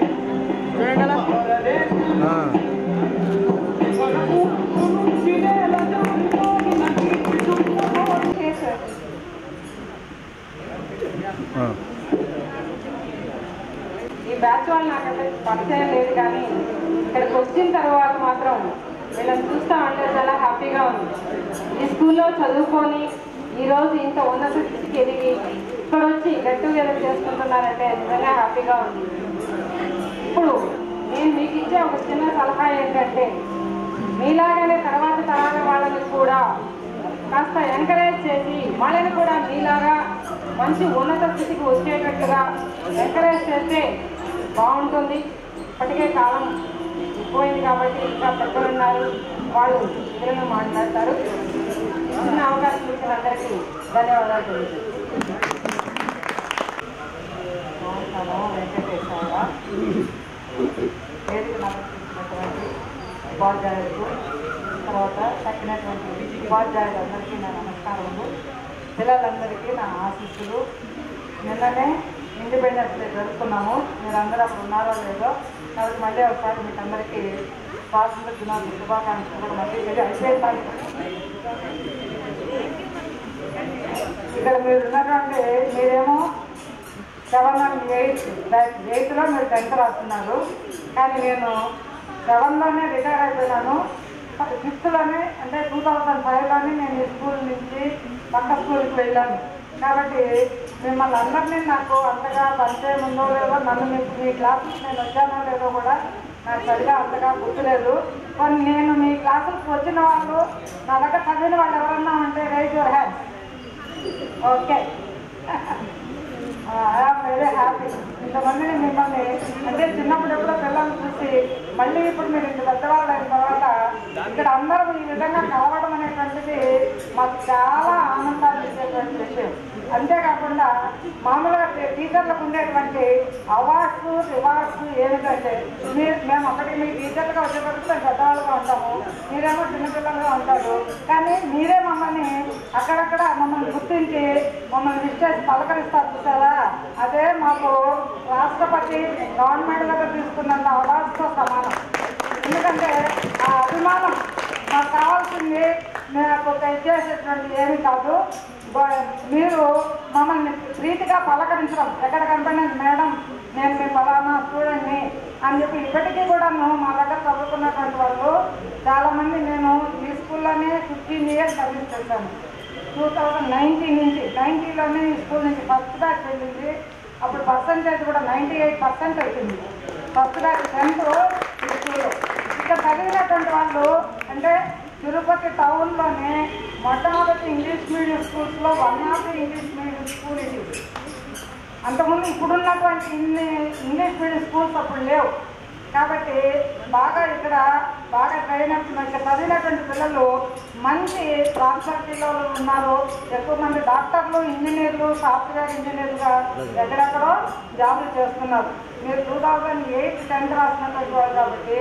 చూడండి అలా ఈ బ్యాచ్ వాళ్ళు నాకైతే పరిచయం లేదు, కానీ ఇక్కడికి వచ్చిన తర్వాత మాత్రం వీళ్ళని చూస్తా ఉంటే చాలా హ్యాపీగా ఉంది. ఈ స్కూల్లో చదువుకొని ఈరోజు ఇంత ఉన్నత స్థితికి ఎదిగి ఇక్కడ వచ్చి గెట్ టుగెదర్ చేసుకుంటున్నారంటే నిజంగా హ్యాపీగా ఉంది. ఇప్పుడు నేను మీకు ఇచ్చే ఒక చిన్న సలహా ఏంటంటే, మీలాగానే తర్వాత తరాల వాళ్ళని కూడా కాస్త ఎంకరేజ్ చేసి వాళ్ళని కూడా మీలాగా మంచి ఉన్నత స్థితికి వచ్చేటట్టుగా ఎంకరేజ్ చేస్తే బాగుంటుంది. ఇప్పటికే కాలం పోయింది కాబట్టి ఇంకా పెద్దలు ఉన్నారు, వాళ్ళు ఇద్దరు మాట్లాడతారు. చిన్న అవకాశం ఇచ్చిన అందరికీ ధన్యవాదాలు తెలియజేస్తాను. వెంకటేశ్వర వేదిక నమస్కరించినటువంటి ఉపాధ్యాయులకు, తర్వాత తక్కినటువంటి ఉపాధ్యాయులందరికీ నా నమస్కారములు. పిల్లలందరికీ నా ఆశీస్సులు. నిన్ననే ఇండిపెండెన్స్ డే జరుపుకున్నాము. మీరు అందరూ అప్పుడు ఉన్నారో లేదో, కాబట్టి మళ్ళీ ఒకసారి మీకు అందరికీ స్వాతంత్ర దినోత్సవ శుభాకాంక్షలు కూడా మళ్ళీ అయిపోయింది. ఇక్కడ మీరు ఉన్నటువంటి మీరేమో 7 and 8లో మీరు 10th రాస్తున్నారు, కానీ నేను 7లోనే రిటైర్ అయిపోయినాను. 5thలోనే అంటే 2005లోనే నేను ఈ స్కూల్ నుంచి పక్క స్కూల్కి వెళ్ళాను. కాబట్టి మిమ్మల్ని అందరినీ నాకు అంతగా పరిచయం ఉందో లేదో, నన్ను మీ క్లాసులకు నేను వచ్చానో లేదో కూడా నాకు సరిగా అంతగా గుర్తులేదు. కానీ నేను మీ క్లాసులకు వచ్చిన వాళ్ళు నా దగ్గర చదివిన వాళ్ళు ఎవరన్నా అంటే rise your hand. Okay, I am very happy. ఇంతమందిని మిమ్మల్ని అంటే చిన్నప్పుడు ఎప్పుడో పిల్లల్ని చూసి మళ్ళీ ఇప్పుడు మీరు ఇంత పెద్దవాళ్ళు అయిన తర్వాత ఇక్కడ అందరూ ఈ విధంగా కలవడం అనేటువంటిది మాకు చాలా ఆనందాన్ని ఇచ్చేటువంటి విషయం. అంతేకాకుండా మామూలుగా టీచర్లకు ఉండేటువంటి అవార్డ్స్ రివార్డ్స్ ఏమిటంటే, మేము అక్కడికి మీ టీచర్లుగా వచ్చేటప్పుడు మేము పెద్దవాళ్ళుగా ఉంటాము, మీరేమో చిన్నపిల్లలుగా ఉంటారు. కానీ మీరే మమ్మల్ని అక్కడక్కడ మమ్మల్ని గుర్తించి మమ్మల్ని విష్ చేసి పలకరిస్తారు చూసారా, అదే మాకు రాష్ట్రపతి గవర్నమెంట్ దగ్గర తీసుకున్నంత అవార్డ్స్తో సమానం. ఎందుకంటే ఆ అభిమానం మాకు కావాల్సింది మేము చేసేటువంటి ఏమి కాదు, మీరు మమ్మల్ని ప్రీతిగా పలకరించడం. ఎక్కడ కనపడిన మేడం నేను మీ ఫలానా స్టూడెంట్ని అని చెప్పి ఇప్పటికీ కూడాను మా దగ్గర చదువుకున్నటువంటి వాళ్ళు చాలామంది, నేను ఈ స్కూల్లోనే 15 years సర్వీస్ చేశాను. 2019 నుంచి 90లోనే ఈ స్కూల్ నుంచి ఫస్ట్ బ్యాచ్ వెళ్ళింది. అప్పుడు పర్సంటేజ్ కూడా 98% వచ్చింది. ఫస్ట్ బ్యాచ్ 10th ఈ స్కూల్లో. ఇక్కడ చదివినటువంటి వాళ్ళు అంటే తిరుపతి టౌన్లోనే మొట్టమొదటి ఇంగ్లీష్ మీడియం స్కూల్స్లో 1 of the English medium school ఇది. అంతకుముందు ఇప్పుడున్నటువంటి ఇన్ని ఇంగ్లీష్ మీడియం స్కూల్స్ అప్పుడు లేవు. కాబట్టి బాగా ఇక్కడ బాగా ట్రైన్ ఇక్కడ చదివినటువంటి పిల్లలు మంచి ట్రాన్స్ఫర్ పిల్లలు ఉన్నారు. ఎక్కువ మంది డాక్టర్లు, ఇంజనీర్లు, సాఫ్ట్వేర్ ఇంజనీర్లుగా ఎక్కడెక్కడో జాబులు చేస్తున్నారు. మీరు 2008 10th రాసినటువంటి వాళ్ళు కాబట్టి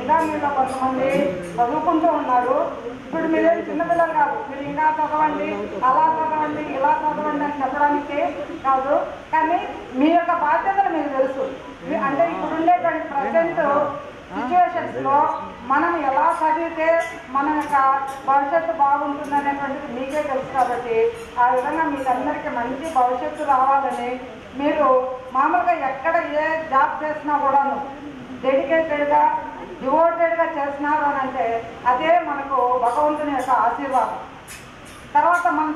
ఇంకా మీలో కొంతమంది చదువుకుంటూ ఉన్నారు. ఇప్పుడు మీరేం చిన్నపిల్లలు కాదు, మీరు ఇంకా చదవండి, అలా చదవండి, ఇలా చదవండి అని చెప్పడానికి కాదు, కానీ మీ యొక్క బాధ్యతలు మీకు తెలుసు. అంటే ఇప్పుడు ఉండేటువంటి ప్రజెంట్ సిచ్యువేషన్స్లో మనం ఎలా చదివితే మన యొక్క భవిష్యత్తు బాగుంటుంది అనేటువంటిది మీకే తెలుసు. కాబట్టి ఆ విధంగా మీకందరికీ మంచి భవిష్యత్తు రావాలని, మీరు మామూలుగా ఎక్కడ ఏ జాబ్ చేసినా కూడాను డెడికేటెడ్గా డివోటెడ్గా చేసినారు అని అంటే అదే మనకు భగవంతుని యొక్క ఆశీర్వాదం. తర్వాత మన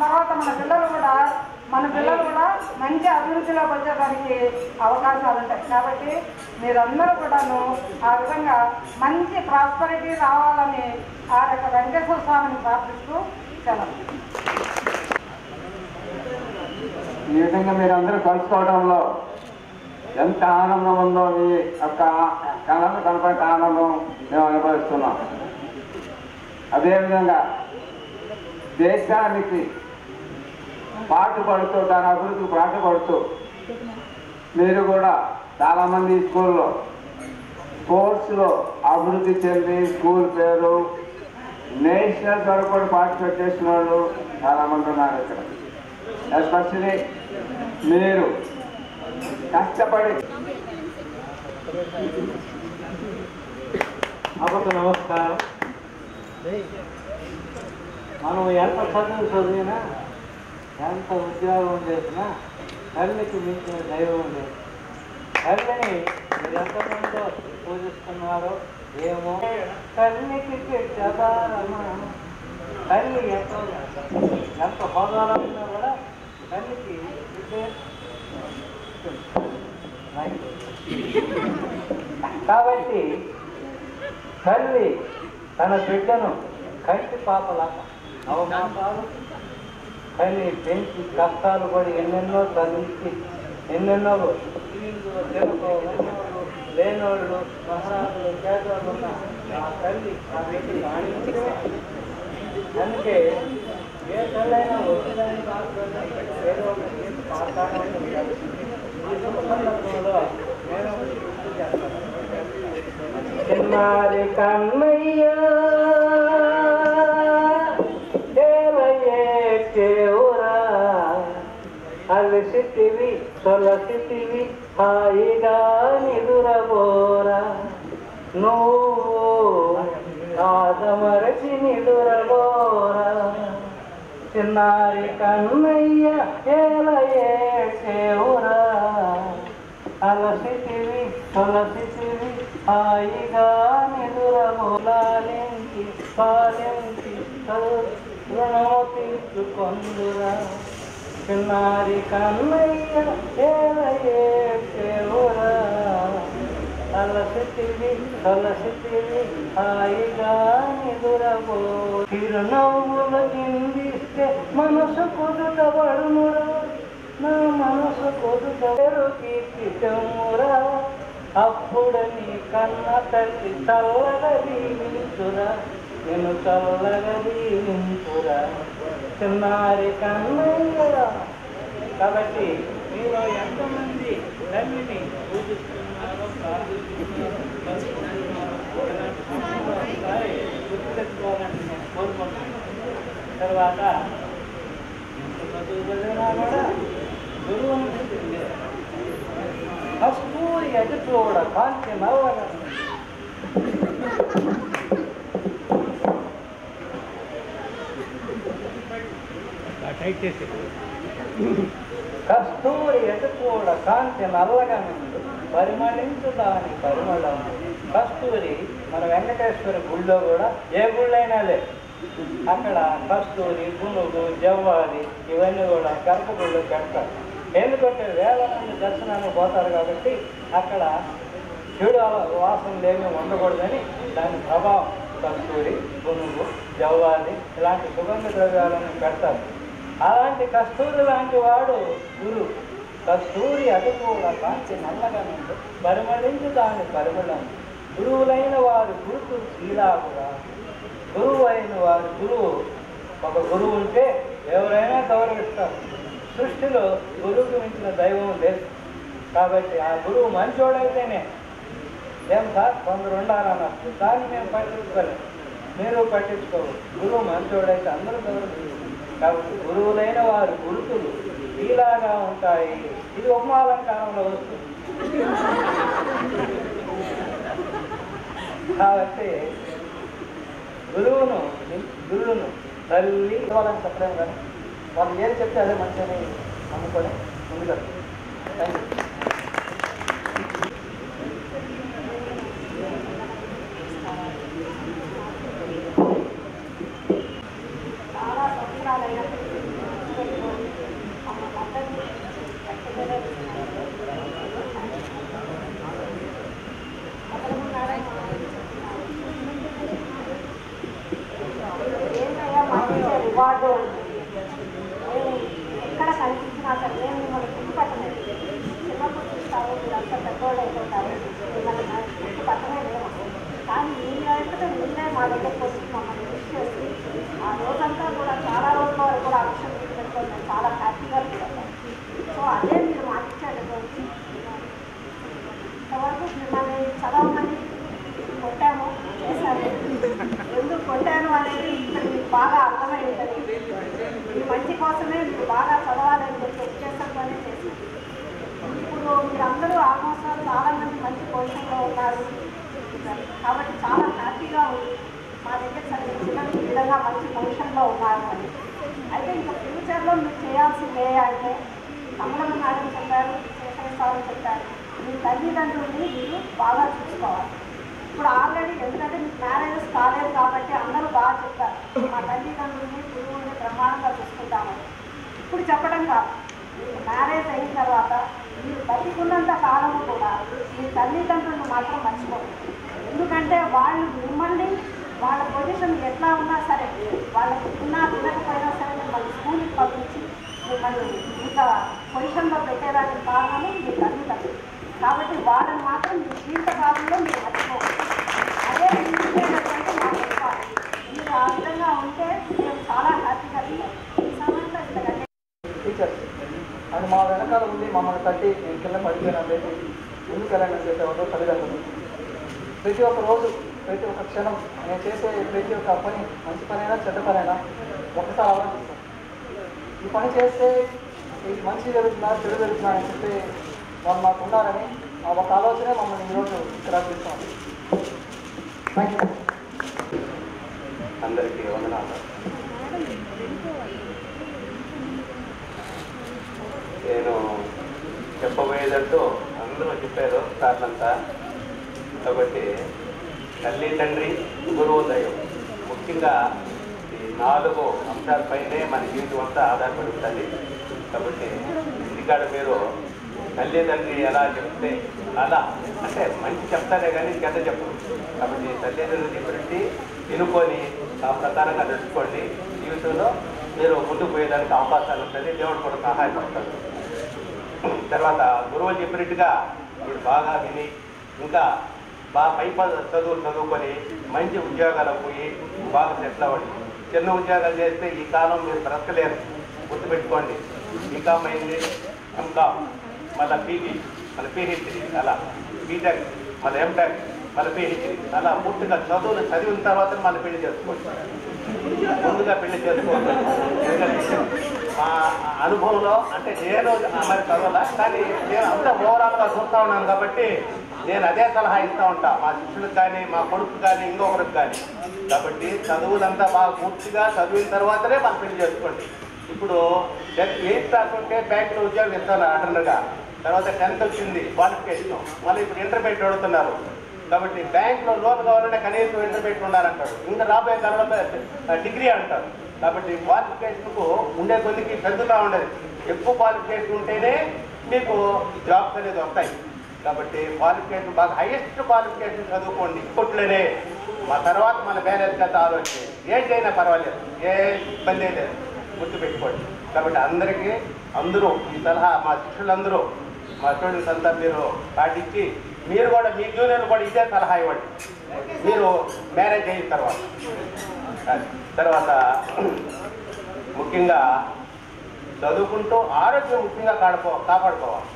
పిల్లలు కూడా మంచి అభివృద్ధిలోకి వచ్చేదానికి అవకాశాలు ఉంటాయి. కాబట్టి మీరందరూ కూడాను ఆ విధంగా మంచి ప్రాస్పరిటీ రావాలని ఆ యొక్క వెంకటేశ్వర స్వామిని ప్రార్థిస్తూ సెలవు. ఈ విధంగా మీరు అందరూ కలుసుకోవడంలో ఎంత ఆనందం ఉందో మీ యొక్క కళను కనపడే ఆనందం మేము అనుభవిస్తున్నాం. అదేవిధంగా దేశానికి పాటుపడుతూ దాని అభివృద్ధికి పాటుపడుతూ మీరు కూడా చాలామంది స్కూల్లో స్పోర్ట్స్లో అభివృద్ధి చెంది స్కూల్ పేరు నేషనల్స్ వరకు కూడా పార్టిసిపేట్ చేసిన వాళ్ళు చాలామంది ఉన్నారు ఇక్కడ. ఎస్పెషలీ మీరు కష్టపడి అప్పటి నమస్కారం. మనం ఎంత చదివినా ఎంత ఉద్యోగం చేసినా తల్లికి మించిన దైవం లేదు. తల్లిని మీరు ఎంతమందో పూజిస్తున్నారో ఏమో. తల్లికి చదారమా తల్లి ఎంత హోదాలో ఉన్నా కూడా తల్లికి కాబట్టి తల్లి తన బిడ్డను కంటి పాపలా అవమానాలు తల్లి పెంచి కష్టాలు కూడా ఎన్నెన్నో తల్లికి ఎన్నెన్నో లేనోళ్ళు మహారాజులు పేదవాళ్ళు ఉన్న ఆ తల్లి ఆ వ్యక్తి ఆడించే. అందుకే ఏ తల్లైనా వచ్చిందని ఏదో ఒకటి మాట్లాడాలి. ఈ సందర్భంలో నేను గుర్తు చేస్తాను. చిన్నారి కన్నయ్య దేవయేరా అలసితివి సొలసితివి హాయిగా నిదురబోరా నువ్వు ఆదమరచి నిదురబోరా చిన్నారి కన్నయ్య ఏలయేరా అలసితివి సొలసితివి హాయిగా నిదురబోలాలించి పాలించి రుణము తీర్చుకొందురా చిన్నారి కన్నయ్య ఏలయేరా అలసితివి సొలసితివి హాయిగా నిదురబో చిరునవ్వులు చిందిస్తే మనసు కుదుటబడునురా నా మనసు కుదుటరు కీర్తిమురా అప్పుడు నీ కన్న తల్లి చల్లగా దీవించురా నేను చల్లగా దీవించురా చిన్నారి కన్నయ్య. కాబట్టి మీరు ఎంతమంది తల్లిని పూజిస్తున్నారో గుర్తు తెచ్చుకోవాలని నేను కోరుకుంటున్నాను. తర్వాత చదువునా కూడా గురువుని కస్తూరి ఎదుటోడ కాంతి నవ్వగా కస్తూరి ఎదుటోడ కాంతి నల్లగా నుండి పరిమళించు దాని పరిమళం. కస్తూరి మన వెంకటేశ్వర గుళ్ళో కూడా ఏ గుళ్ళైనా లేదు, అక్కడ కస్తూరి పునుగు జవ్వాలి ఇవన్నీ కూడా గర్భగుళ్ళు పెడతారు. ఎందుకంటే వేల మంది దర్శనానికి పోతారు కాబట్టి అక్కడ చెడు వాసనలు ఏమీ ఉండకూడదని దాని ప్రభావం కస్తూరి పునుగు జవ్వాలి ఇలాంటి సుగంధ ద్రవ్యాలను పెడతారు. అలాంటి కస్తూరి లాంటి వాడు గురువు. కస్తూరి అడుగుల కాంతి నల్లగా నుండి పరిమళించి దాని పరిమళం. గురువులైన వారు గురుతులు శ్రీలాగురా. గురువు అయిన వారు గురువు. ఒక గురువు ఉంటే ఎవరైనా గౌరవిస్తారు. సృష్టిలో గురువుకి మించిన దైవం లేదు. కాబట్టి ఆ గురువు మంచోడైతేనే ఏం సార్ కొందరు ఉండాలన్నారు, దాన్ని మేము పట్టించుకోలేదు, మీరు పట్టించుకోరు. గురువు మంచోడైతే అందరూ గౌరవిస్తారు. కాబట్టి గురువులైన వారు గురుతులు ఇలాగా ఉంటాయి. ఇది ఉపమాలంకారంలో వస్తుంది. కాబట్టి గురువును తల్లి వాళ్ళని చెప్పలేము కానీ వాళ్ళు ఏం చెప్తే అదే మంచిని అనుకొని ముందుగా. Thank you. చాలా సంవత్సరాలైన ఏంటయ్యా మా రివార్డు ఎక్కడ కనిపించినా సరే అందుకోసమే మీరు బాగా చదవాలని చెప్పి ఉద్దేశంతోనే చేసింది. ఇప్పుడు మీరందరూ ఆల్మోస్ట్ చాలామంది మంచి పొజిషన్లో ఉన్నారు కాబట్టి చాలా హ్యాపీగా ఉంది. మా దగ్గర చదివించిన ఈ విధంగా మంచి పొజిషన్లో ఉన్నారు అని. అయితే ఇంకా ఫ్యూచర్లో మీరు చేయాల్సిందే అంటే కమలమ్మ మేడం చెప్పారు, శేషయ్య సార్ చెప్పారు, మీ తల్లిదండ్రుల్ని మీరు బాగా చూసుకోవాలి. ఇప్పుడు ఆల్రెడీ ఎందుకంటే మీకు మ్యారేజెస్ కాలేదు కాబట్టి అందరూ బాగా చెప్తారు, మా తల్లిదండ్రుల్ని గురువుల్ని బ్రహ్మాండంగా చూసుకుంటామని. ఇప్పుడు చెప్పడం కాదు, మీకు మ్యారేజ్ అయిన తర్వాత మీరు బతికున్నంత కాలము కూడా మీ తల్లిదండ్రులను మాత్రం మర్చిపోండి. ఎందుకంటే వాళ్ళు మిమ్మల్ని వాళ్ళ పొజిషన్ ఎట్లా ఉన్నా సరే, వాళ్ళకి తినకపోయినా సరే మిమ్మల్ని స్కూల్కి పంపించి మిమ్మల్ని ఇంత పొజిషన్లో పెట్టేదానికి కారణం మీ తల్లిదండ్రులు. కాబట్టి వాళ్ళని మాత్రం మీ జీవితకాలంలో మీరు మర్చిపోండి. అదే ఏంటంటే మా చెప్పాలి, మీరు ఆ విధంగా ఉంటే మేము చాలా హ్యాపీగా ఈ సమయంలో ఇంతకంటే టీచర్స్ అది మా వెనకాల ఉండి మమ్మల్ని తట్టి నేను కింద పడిపోయినా లేచి ముందుకు వెళ్ళాలని చేసేవాళ్ళు తల్లిదండ్రులు. ప్రతి ఒక్క రోజు ప్రతి ఒక్క క్షణం నేను చేసే ప్రతి ఒక్క పని మంచి పనైనా చెడ్డ పనైనా ఒకసారి ఆలోచిస్తాను. ఈ పని చేస్తే ఇది మంచి జరుగుతుందా చెడు జరుగుతుందా అని చెప్పి వాళ్ళు మాకు ఉన్నారని ఆ ఒక ఆలోచనే మమ్మల్ని ఈరోజు ఇక్కడ తీస్తాం. Thank you. అందరికీ వందనాలు. నేను చెప్పబోయేదంటూ అందరూ చెప్పారు సార్లంతా. కాబట్టి తల్లి తండ్రి గురువు దైవం ముఖ్యంగా ఈ 4 అంశాలపైనే మన జీవితం అంతా ఆధారపడి ఉంటుంది. కాబట్టి ఇంటికాడ మీరు తల్లిదండ్రి ఎలా చెప్తే అలా అంటే మంచి చెప్తారే కానీ చెడ్డ చెప్పరు. కాబట్టి తల్లిదండ్రులు చెప్పి వినుకొని ఆ ప్రకారంగా నడుచుకోండి. జీవితంలో మీరు ముందుకు పోయేదానికి అవకాశాలు ఉంటుంది. దేవుడు కూడా సహాయపడతాడు. తర్వాత గురువులు చెప్పినట్టుగా మీరు బాగా విని ఇంకా బాగా పై చదువులు చదువుకొని మంచి ఉద్యోగాలకు పోయి బాగా సెటిల్ అవ్వండి. చిన్న ఉద్యోగాలు చేస్తే ఈ కాలం మీరు బ్రతకలేరు. గుర్తుపెట్టుకోండి. బీకామ్ అయింది, ఎంకామ్, మళ్ళీ పీజీ, మళ్ళీ పిహెచ్డి, అలా బీటెక్, మళ్ళీ ఎంటెక్, మళ్ళీ పిహెచ్డి, అలా పూర్తిగా చదువులు చదివిన తర్వాత మళ్ళీ పెళ్లి చేసుకోండి. ముందుగా పెళ్లి చేసుకోండి. మా అనుభవంలో అంటే నేను మరి చదవాలా, కానీ నేను అంతా ఓవరాల్గా చూస్తూ ఉన్నాను కాబట్టి నేను అదే సలహా ఇస్తూ ఉంటా మా శిష్యులకు కానీ మా కొడుకు కానీ ఇంకొకరికి కానీ. కాబట్టి చదువులంతా బాగా పూర్తిగా చదివిన తర్వాతనే మనం పెళ్లి చేసుకోండి. ఇప్పుడు 8th క్లాస్ ఉంటే బ్యాంకులో ఉద్యోగం ఇస్తాను అటెండర్గా. తర్వాత 10th వచ్చింది క్వాలిఫికేషన్, మళ్ళీ ఇప్పుడు ఇంటర్మీడియట్ అడుగుతున్నారు. కాబట్టి బ్యాంకులో లోన్ కావాలంటే కనీసం ఇంటర్మీడియట్ ఉండాలంటారు. ఇంకా రాబోయే తర్వాత డిగ్రీ అంటారు. కాబట్టి క్వాలిఫికేషన్కు ఉండే కొద్దికి పెరుగుతూ ఉండేది. ఎక్కువ క్వాలిఫికేషన్ ఉంటేనే మీకు జాబ్స్ అనేది వస్తాయి. కాబట్టి క్వాలిఫికేషన్ బాగా హైయెస్ట్ క్వాలిఫికేషన్ చదువుకోండి. ఇప్పట్లోనే మా తర్వాత మన బ్యాలెన్స్ కథ ఆలోచన ఏంటైనా పర్వాలేదు, ఏ ఇబ్బంది లేదు, గుర్తుపెట్టుకోండి. కాబట్టి అందరూ ఈ సలహా మా శిష్యులందరూ మా స్టూడెంట్స్ అంతా మీరు పాటించి మీరు కూడా మీ జూనియర్లు కూడా ఇదే సలహా ఇవ్వండి మీరు మ్యారేజ్ అయిన తర్వాత. ముఖ్యంగా చదువుకుంటూ ఆరోగ్యం ముఖ్యంగా కాపాడుకోవాలి.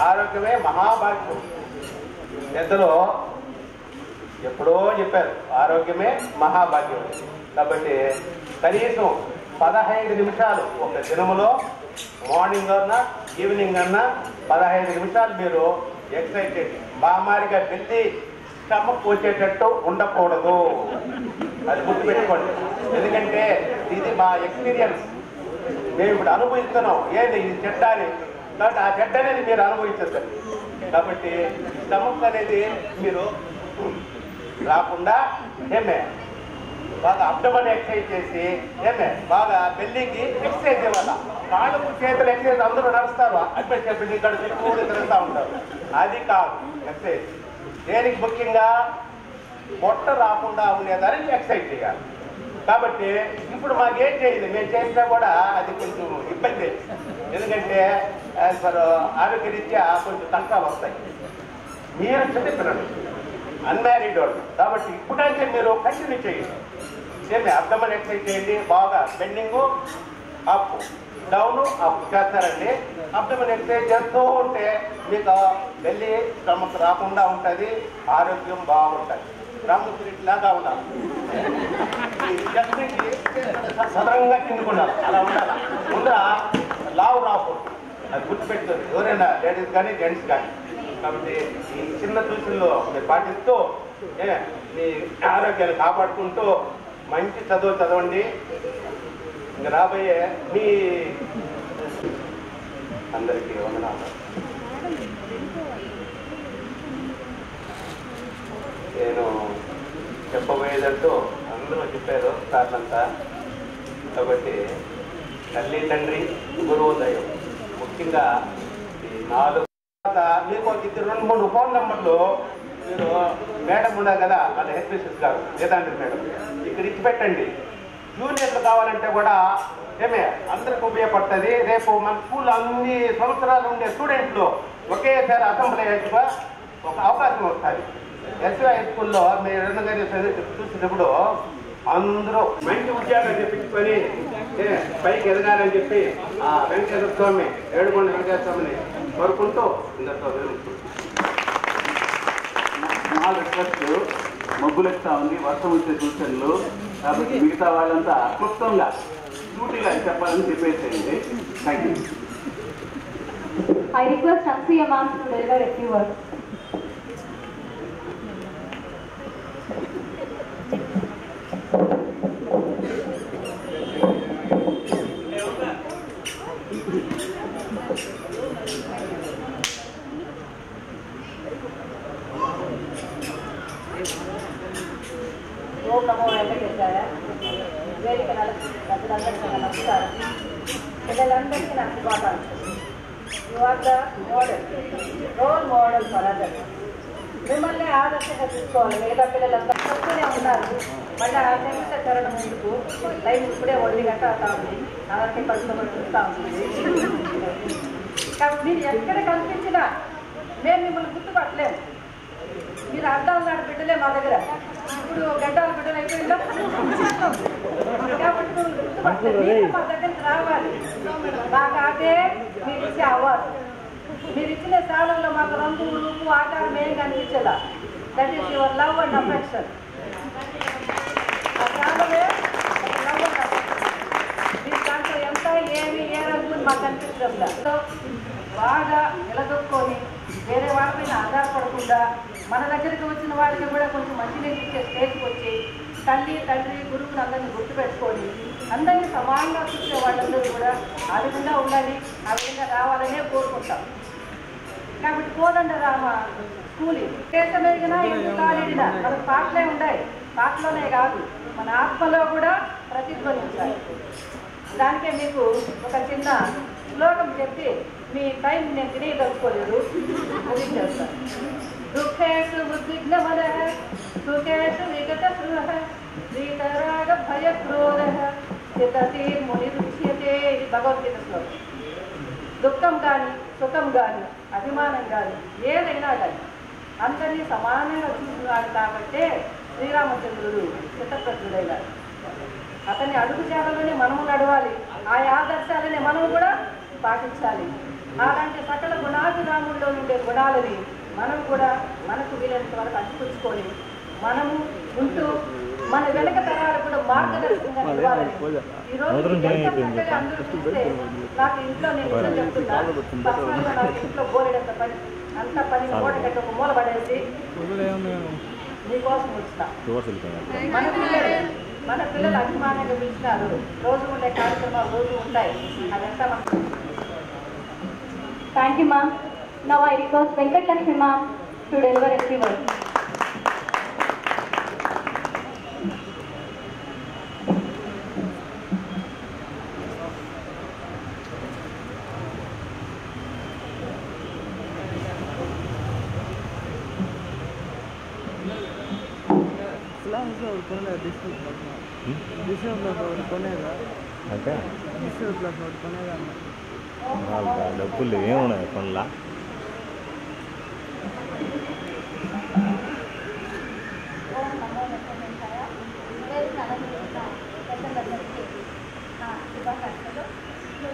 ఆరోగ్యమే మహాభాగ్యం. పెద్దలు ఎప్పుడో చెప్పారు ఆరోగ్యమే మహాభాగ్యం. కాబట్టి కనీసం 15 నిమిషాలు ఒక దినములో మార్నింగ్ అన్నా ఈవినింగ్ అన్నా 15 నిమిషాలు మీరు ఎక్సర్సైజ్ చేయండి. బామారిగా వెళ్ళి స్టమక్ వచ్చేటట్టు ఉండకూడదు. అది గుర్తుపెట్టుకోండి. ఎందుకంటే ఇది మా ఎక్స్పీరియన్స్. మేము ఇప్పుడు అనుభవిస్తున్నాం ఏది ఇది చెడ్డ అని. కాబట్టి ఆ చెడ్డ అనేది మీరు అనుభవించద్దు. కాబట్టి స్టమక్ అనేది మీరు రాకుండా బాగా అబ్డమన్ ఎక్సర్సైజ్ చేసి బాగా బెల్లికి ఎక్సర్సైజ్ ఇవ్వాల. కాళ్ళకు చేతులు ఎక్సర్సైజ్ అందరూ నడుస్తారు, అడ్మిషన్ బిల్డింగ్ ఇక్కడ తిరుగుతూ తిరుగుతూ ఉంటారు. అది కాదు ఎక్సర్సైజ్. దేనికి ముఖ్యంగా పొట్ట రాకుండా ఉండేదానికి ఎక్సర్సైజ్ చేయాలి. కాబట్టి ఇప్పుడు మాకేం చేయలేదు, మేము చేసినా కూడా అది కొంచెం ఇబ్బంది. ఎందుకంటే యాజ్ పర్ ఆరోగ్యరీత్యా కొంచెం కష్టాలు వస్తాయి. మీరు చిన్నపిల్లలు అన్మ్యారీడ్ వాళ్ళు కాబట్టి ఇప్పుడైతే మీరు కంటిన్యూ చేయండి. అబ్డమన్ ఎక్సర్సైజ్ చేయండి. బాగా బెండింగు అప్ డౌను అప్ చేస్తారండి. అబ్డమన్ ఎక్సర్సైజ్ చేస్తూ ఉంటే మీకు వెళ్ళి స్టమక్ రాకుండా ఉంటుంది, ఆరోగ్యం బాగుంటుంది. రామకృష్ణలాగా ఉండాలి, సదరంగా కిందుకున్నారు అలా ఉండాలి. అది గుర్తుపెట్టుకోండి, ఎవరైనా లేడీస్ కానీ జెంట్స్ కానీ. కాబట్టి ఈ చిన్న సూచనలు మీరు పాటిస్తూ మీ ఆరోగ్యాన్ని కాపాడుకుంటూ మంచి చదువు చదవండి. ఇంకా రాబోయే మీ అందరికీ వందనాలు. నేను చెప్పబోయేదంటూ అందరూ చెప్పారు సార్లంతా. కాబట్టి తల్లి తండ్రి గురువుదయం, ముఖ్యంగా ఈ 4 మీకు ఒక 2-3 ఫోన్ నెంబర్లు మీరు మేడం ఉన్నారు కదా, వాళ్ళ హెచ్పిసిఎస్ గారు వేదాంతి మేడం, ఇక్కడ ఇచ్చి పెట్టండి. జూనియర్లు కావాలంటే కూడా అందరికి ఉపయోగపడుతుంది. రేపు మన స్కూల్ అన్ని సంవత్సరాలు ఉండే స్టూడెంట్లు ఒకేసారి అసెంబ్లీ అయ్యేట్టుగా ఒక అవకాశం వస్తుంది. ఎస్వి హై స్కూల్లో మీరు 2 గంటలు చూసినప్పుడు అందరూ మంచి ఉద్యోగం చెప్పించుకొని పైకి ఎదగాలని చెప్పి ఆ వెంకటేశ్వర స్వామి, ఏడుకొండ వెంకటేశ్వర స్వామిని కోరుకుంటూ ఇందరితో నా రిక్వెస్ట్, మబ్బులు ఎక్కుతా ఉంది, వర్షం వచ్చే సూచనలు, కాబట్టి మిగతా వాళ్ళంతా క్లుప్తంగా సూటిగా చెప్పాలని చెప్పేసేయండి. Thank you. I request Ansuya ma'am to deliver a few words. ఓం నమో వెంకటేశాయ. వేదిక పెద్దలందరికీ నమస్కారం. పిల్లలందరికీ నా శుభాకాంక్షలు. You are the model, role model for others. మిమ్మల్ని ఆదర్శంగా తీసుకోవాలి. మిగతా పిల్లలందరూ వస్తూనే ఉన్నారు. మళ్ళీ ఆ నిమిష చరణ ముందుకు టైం ఇప్పుడే 1 గంట అవుతా ఉంది. అవన్నీ పరిశ్రమలు చూస్తూ ఉంటుంది. కాబట్టి మీరు ఎక్కడ కనిపించినా మేము మిమ్మల్ని గుర్తుపట్టలేము. మీరు అర్థాలు నాడు బిడ్డలే మా దగ్గర. ఇప్పుడు గడ్డాల బిడ్డలు అయిపోయిందా? కాబట్టి గుర్తుపట్టలేదు. మా దగ్గరికి రావాలి. మాకు అదే మీరు ఇచ్చే అవార్డు. మీరు ఇచ్చిన స్థానంలో మాకు రంగు రూపు ఆకారం ఏం కనిపించదా. That is your love and affection. ఆ స్థానమే లవ్ అండ్ అఫెక్షన్. మీరు దాంట్లో ఎంత ఏమి ఏ రంగు మాకు కనిపించడం లేదు. బాగా నిలదొక్కొని వేరే వాళ్ళ పైన ఆధారపడకుండా మన దగ్గరికి వచ్చిన వాళ్ళకి కూడా కొంచెం మంచినీళ్ళు ఇచ్చే స్టేజ్కి వచ్చి తల్లి తండ్రి గురువుని అందరినీ గుర్తుపెట్టుకొని అందరినీ సమానంగా చూసే వాళ్ళందరూ కూడా ఆ విధంగా ఉండాలి. ఆ విధంగా రావాలనే కోరుకుంటాం. కాబట్టి కోదండ రామ స్కూల్ దేశమేగినా ఎందుకు కాలేడినా మనకు పాటలే ఉన్నాయి. పాటలోనే కాదు, మన ఆత్మలో కూడా ప్రతిధ్వనించాలి. దానికే మీకు ఒక చిన్న శ్లోకం చెప్పి మీ టైం నేను తిరిగదలుచుకోలేదు, ముగించేస్తాను. దుఃఖేషు ఉద్విగ్నమన సుఖేషు విగత స్పృహ శ్రీతరాగ భయక్రోధ చితతి మునిరుచ్యతే. ఇది భగవద్గీత శ్లోకం. దుఃఖం కానీ సుఖం కానీ అభిమానం కానీ ఏదైనా కానీ అందరినీ సమానంగా చూస్తున్నాడు. కాబట్టే శ్రీరామచంద్రుడు చిత్తప్రజ్ఞుడైనాడు. అతని అడుగుజాడలోనే మనము నడవాలి. ఆ ఆదర్శాలని మనము కూడా పాటించాలి. అలాంటి సకల గుణాభిరాముల్లో ఉండే గుణాలని మనం కూడా మనకు వీలైనంత వరకు అందిపుచ్చుకొని మనము ఉంటూ మన వెనక తరాలు కూడా మార్గదర్శకంగా ఇవ్వాలని ఈరోజు అందరూ చూస్తే నాకు ఇంట్లో నేను చెప్తున్నా, పర్సనల్గా నాకు ఇంట్లో బోలెడంత పని, అంత పని మూట కట్టి ఒక మూల పడేసి మీకోసం వచ్చిన మన పిల్లలు అభిమానంగా పిలిచినారు. రోజు ఉండే కార్యక్రమాలు రోజు ఉంటాయి. అదంతా మనకు. Thank you, ma'am. Now I request Venkat Lakshmi ma'am to deliver a few words. డబ్బులు ఏమున్నాయి కొనలా?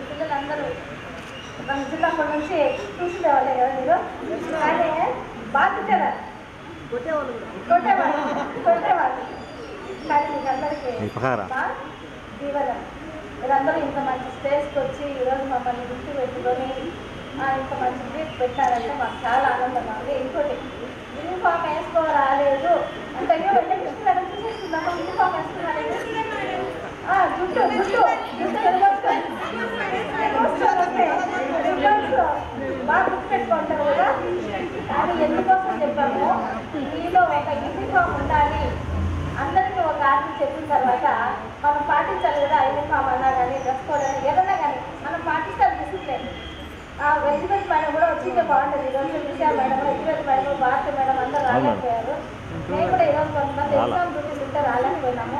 పిల్లలందరూ మన జిల్లాప్పటి నుంచి చూసేవాళ్ళే కదా మీరు. కానీ బాధ్యత కొట్టేవాళ్ళు కానీ మీకు అందరికీ దీవెన. మీరందరూ ఇంత మంచి స్టేజ్కి వచ్చి ఈరోజు మమ్మల్ని గుర్తు పెట్టుకొని ఇంత మంచి ట్రీట్ పెట్టారంటే మాకు చాలా ఆనందంగా ఉంది. ఇంకోటి యూనిఫామ్ వేసుకో రాలేదు అంటే అయ్యో వెళ్ళి మేడం చూసేస్తున్నామా యూనిఫామ్ వేసుకున్నాడు జుట్టు జుట్టు బాగా గుర్తుపెట్టుకుంటారు కదా. కానీ ఎందుకోసం చెప్పాము, మీలో ఒక యూనిఫామ్ ఉండాలి అందరికీ ఒక ఆర్డర్ చెప్పిన తర్వాత మనం పాటించాలి కదా. యూనిఫామ్ అన్నా కానీ డ్రెస్ కోడ్ అని ఏదన్నా కానీ మనం పాటిస్తాం డిసిప్లిన్. వెజిటేబుల్స్ మేడం కూడా వచ్చింటే బాగుంటుంది. ఈరోజు విషయా madam, vegetables madam, Bharati madam అందరూ రాలేకపోయారు. మేము కూడా ఈరోజు కొంతమంది ఎగ్జామ్ డ్యూటీస్ ఉంటే రాలేకపోయినాము.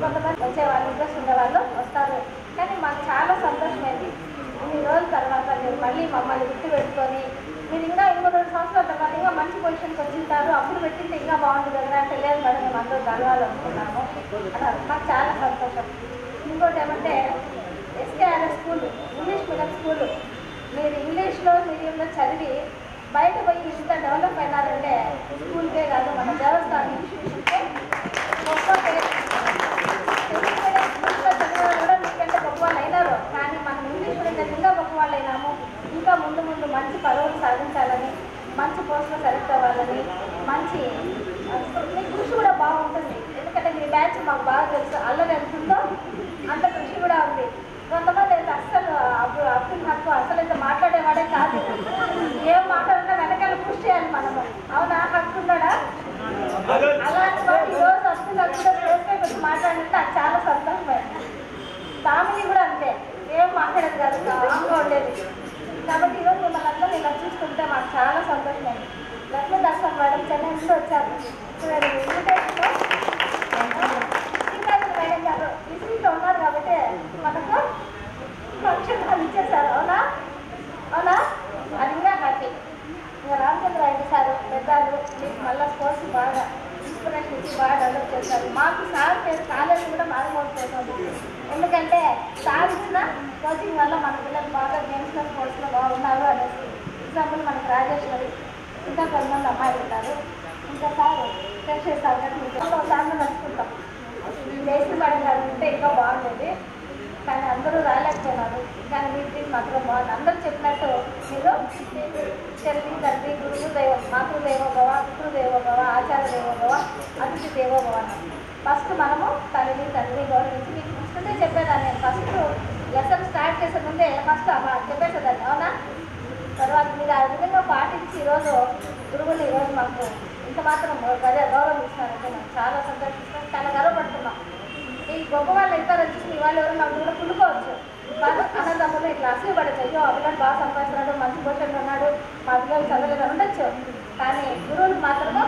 కొంతమంది వచ్చే వాళ్ళు ఇంట్రెస్ట్ ఉండే వాళ్ళు వస్తారు. కానీ మాకు చాలా సంతోషమైంది. ఇన్ని రోజుల తర్వాత మీరు మళ్ళీ మమ్మల్ని గుర్తు పెట్టుకొని మీరు ఇంకా 2 సంవత్సరాల తర్వాత ఇంకా మంచి పొజిషన్కి వచ్చింటారు, అప్పుడు పెట్టింటే ఇంకా బాగుంటుంది కదా అంటే లేదు మేడం మేము అందరూ కలవాలనుకున్నాము అన్నారు. మాకు చాలా సంతోషం. ఇంకోటి ఏమంటే ఎస్కేఆర్ఎస్ స్కూల్ ఇంగ్లీష్ మీడియం స్కూల్, మీరు ఇంగ్లీష్లో మీడియంలో చదివి బయట పోయి ఇంత డెవలప్ అయినారంటే స్కూల్కే కాదు మన దేవస్థానం ఇన్స్టిట్యూషన్కే గొప్ప పేరు. ఇంగ్లీష్ మీడియం స్కూల్లో చదివిన కూడా మీకంటే గొప్ప వాళ్ళు అయినారు. కానీ మనం ఇంగ్లీష్ మీడియం ఇంకా గొప్ప వాళ్ళు అయినాము. ఇంకా ముందు ముందు మంచి పదవులు సాధించాలని, మంచి పోస్టులు సెలెక్ట్ అవ్వాలని, మంచి మీ కృషి కూడా బాగుంటుంది. ఎందుకంటే మీ బ్యాచ్ మాకు బాగా తెలుసు, అల్లరి ఎంతుందో అంత కృషి కూడా ఉంది. కొంతమంది అయితే అస్సలు అబ్దుల్ హక్కు అసలు అయితే మాట్లాడేవాడే కాదు. ఏం మాట్లాడినా వెనకాల కృషి చేయాలి మనము. అవునా హక్కు ఉన్నాడా? అలాంటి వాడు ఈరోజు అబ్దుల్ హక్కు కూడా స్టేజ్ వచ్చి మాట్లాడితే నాకు చాలా సంతోషమైంది. ఫ్యామిలీ కూడా అంతే, ఏం మాట్లాడేది కాదు, కామ్గా ఉండేది. కాబట్టి ఈరోజు మిమ్మల్ని అందరూ ఇలా చూస్తుంటే మాకు చాలా సంతోషమైంది. లక్ష్మీ దర్శనం మేడం చెన్నై నుంచి వచ్చారు. ఇన్విటేషన్లో శ్రీకాకుళం మేడం గారు విసిట్లో ఉన్నారు కాబట్టి మనకు ఫంక్షన్ హాల్ ఇచ్చేసారు. అవునా అవునా అది ఇంకా హ్యాపీ. ఇంకా రామచంద్ర రెడ్డి సార్ పెద్దలు మీకు మళ్ళీ స్పోర్ట్స్ బాగా ఇన్స్పిరేషన్ ఇచ్చి బాగా డెవలప్ చేస్తారు. మాకు సార్ పేరు కాలేజ్ కూడా మారిపోతుంది. ఎందుకంటే సార్ ఇచ్చిన కోచింగ్ వల్ల మన పిల్లలు బాగా గేమ్స్లో స్పోర్ట్స్లో బాగున్నారు అనేసి. ఎగ్జాంపుల్ మనకు రాజేశ్వరి, ఇంకా కొంతమంది అమ్మాయిలు ఉంటారు. ఇంకా సార్ ఫ్రెష్ సార్ మీకు సార్లు నడుచుకుంటాం. జయశ్రీ మేడం గారు ఉంటే ఇంకా బాగుండేది, కానీ అందరూ రాలేకపోయినారు. కానీ మీ టీం మాత్రం బాగుంది. అందరూ చెప్పినట్టు మీరు తల్లి తండ్రి గురువు దైవం, మాతృదేవోభవ, పితృదేవోభవ, ఆచార్య దేవోభవ, అతిథి దేవోభవ. ఫస్ట్ మనము తల్లి తండ్రి గౌరవించి మీకు ఫస్టే చెప్పేదాన్ని. నేను ఫస్ట్ లెసన్ స్టార్ట్ చేసే ముందే ఫస్ట్ చెప్పేసేదాన్ని. అవునా? తర్వాత మీరు ఆ విధంగా పాటించి ఈరోజు గురువులు ఈరోజు మాకు ఇంత మాత్రం గౌరవం ఇస్తున్నారంటే మనం చాలా సంతోషిస్తాం, చాలా గర్వపడుతున్నాం. ఈ గొప్ప వాళ్ళు ఇస్తారని చూసి మీ వాళ్ళు ఎవరు మాకు కూడా కుళ్ళుకోవచ్చు. అన్నదమ్ములు ఇట్లా అసూయపడచ్చు, అయ్యో అభిలాష్ బాగా సంపాదిస్తున్నాడు, మంచి పొజిషన్లో ఉన్నాడు, మా పిల్లలు చదవలేదు ఉండొచ్చు. కానీ గురువులు మాత్రము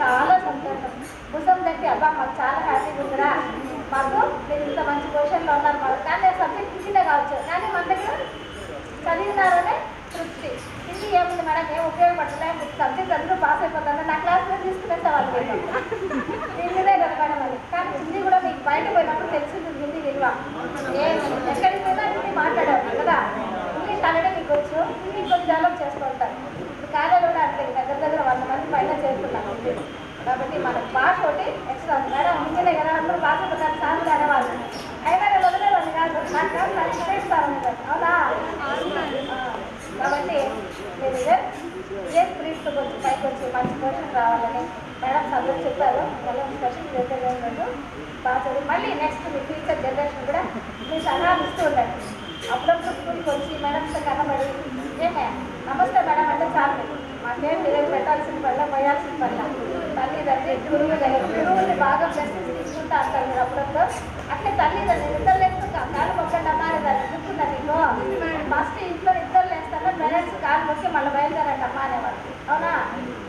చాలా సంతోషం. భుజం తట్టి అబ్బా మాకు చాలా హ్యాపీగా ఉందిరా, మాకు మీరు ఇంత మంచి పొజిషన్లో ఉన్నారు మాకు. కానీ సబ్జెక్ట్ ఇచ్చినే కావచ్చు, కానీ మన దగ్గర చదివినారనే తృప్తి. హిందీ ఏముంది మేడం, ఏం ఉపయోగపడలే, సబ్జెక్ట్ అందరూ పాస్ అయిపోతుంది. నా క్లాస్లో తీసుకునేస్తే వాళ్ళు హిందీనే కదా మేడం అది. కానీ హిందీ కూడా మీకు బయట పోయినప్పుడు తెలిసింది హిందీ విలువ. ఎక్కడికి పోయినా హిందీ మాట్లాడారు కదా. ఇంగ్లీష్ ఆల్రెడీ మీకు వచ్చు, హిందీ కొంచెం డెవలప్ చేసుకుంటారు. ఇప్పుడు కాలేజీలో కూడా అంటే దగ్గర 100 మంది పైన చేస్తున్నాం హిందీ. కాబట్టి మనకు భాష ఒకటి ఎక్స్ట్రా ఉంది మేడం. హిందీనే కదా అందరూ భాష ప్రకారం సార్లు అనేవాళ్ళు. అయినా నేను వదిలేవాళ్ళు కాదు, నాకు కాదు నాకు ఇష్టేస్తాను. అవునా? కాబట్టి మీరు ఏ స్ప్రీట్తో కొంచెం పైకి వచ్చి మంచి పొజిషన్ రావాలని మేడం అందరూ చెప్పారు. మళ్ళీ స్పెషల్ చేసేది బాగా చదివి మళ్ళీ నెక్స్ట్ మీ ఫ్యూచర్ జనరేషన్ కూడా మీ సలహాలు ఇస్తూ ఉండండి. అప్పుడప్పుడు స్కూల్కి వచ్చి మేడంతో కనబడి ఏమే నమస్తే మేడం అంటే చాలు, మాకేం మీరు పెట్టాల్సిన పనుల పోయాల్సిన పనుల తల్లిదండ్రి గురువుని బాగా ప్రెసెన్స్ తీసుకుంటా అంటారు మీరు అప్పుడప్పుడు. అట్లే తల్లిదండ్రి నిద్ర లేకుండా కాలు మొక్కండి అమ్మాయి దాన్ని చెప్తున్నా నీకు. ఫస్ట్ ఇంట్లో నిద్ర లేస్తాను పేరెంట్స్ కాలు మొక్కి మళ్ళీ బయలుదేరండి అమ్మ అనేవాళ్ళు. అవునా?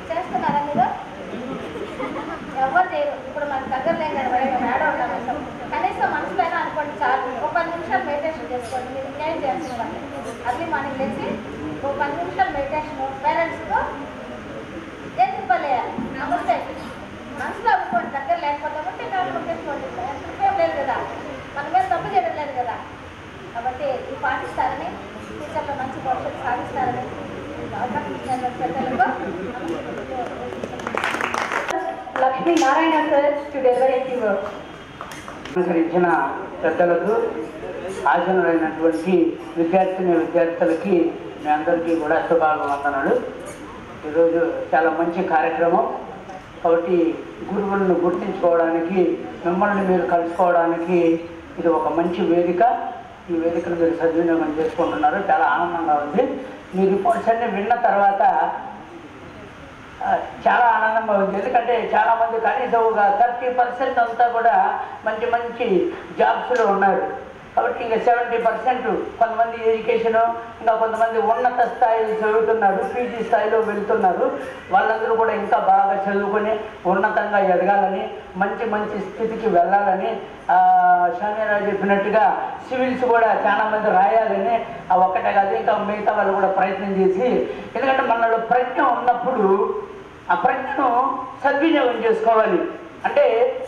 చేస్తున్నారా మీరు? ఎవరు చేయరు. ఇప్పుడు మనకు దగ్గర లేని మేడం ఉంటాం, కనీసం మనసులైనా అనుకోండి చాలు. ఒక 10 నిమిషాలు మెడిటేషన్ చేసుకోండి. మీరు ఇంకేం చేస్తున్నారు అర్లీ మార్నింగ్ లేచి ఒక 10 నిమిషాలు మెడిటేషన్ పేరెంట్స్తో ఏం చెప్పలేయాలి నమస్తే మనసులో అనుకోండి. దగ్గర లేకపోతే ఉంటే కాదు కొట్టేసుకోండి, తప్పేం లేదు కదా, మన మీద తప్పు చేయడం లేదు కదా. కాబట్టి ఇవి పాటిస్తారని, ఫ్యూచర్లో మంచి భవిష్యత్తు సాధిస్తారని అవకాశం ఇచ్చిన పెద్దలకు Lakshmi Narayana sir to deliver a few words. అనుసరించిన పెద్దలకు, ఆశనులైనటువంటి విద్యార్థులకి మీ అందరికీ కూడా శుభాభివందనాలు. ఈరోజు చాలా మంచి కార్యక్రమం కాబట్టి గురువులను గుర్తించుకోవడానికి, మిమ్మల్ని మీరు కలుసుకోవడానికి ఇది ఒక మంచి వేదిక. ఈ వేదికను మీరు సద్వినియోగం చేసుకుంటున్నారు, చాలా ఆనందంగా ఉంది. మీ రిపోర్ట్స్ అన్నీ విన్న తర్వాత చాలా ఆనందంగా ఉంది. ఎందుకంటే చాలామంది కనీసం ఒక 30% అంతా కూడా మంచి మంచి జాబ్స్లో ఉన్నారు. కాబట్టి ఇంకా 70% కొంతమంది ఎడ్యుకేషను, ఇంకా కొంతమంది ఉన్నత స్థాయిలో చదువుతున్నారు, పీజీ స్థాయిలో వెళ్తున్నారు. వాళ్ళందరూ కూడా ఇంకా బాగా చదువుకొని ఉన్నతంగా ఎదగాలని, మంచి మంచి స్థితికి వెళ్ళాలని, షామీరావు చెప్పినట్టుగా సివిల్స్ కూడా చాలామంది రాయాలని, ఒక్కటే కాదు ఇంకా మిగతా వాళ్ళు కూడా ప్రయత్నం చేసి, ఎందుకంటే మనలో ప్రజ్ఞ ఉన్నప్పుడు ఆ ప్రజ్ఞను సద్వినియోగం చేసుకోవాలి. అంటే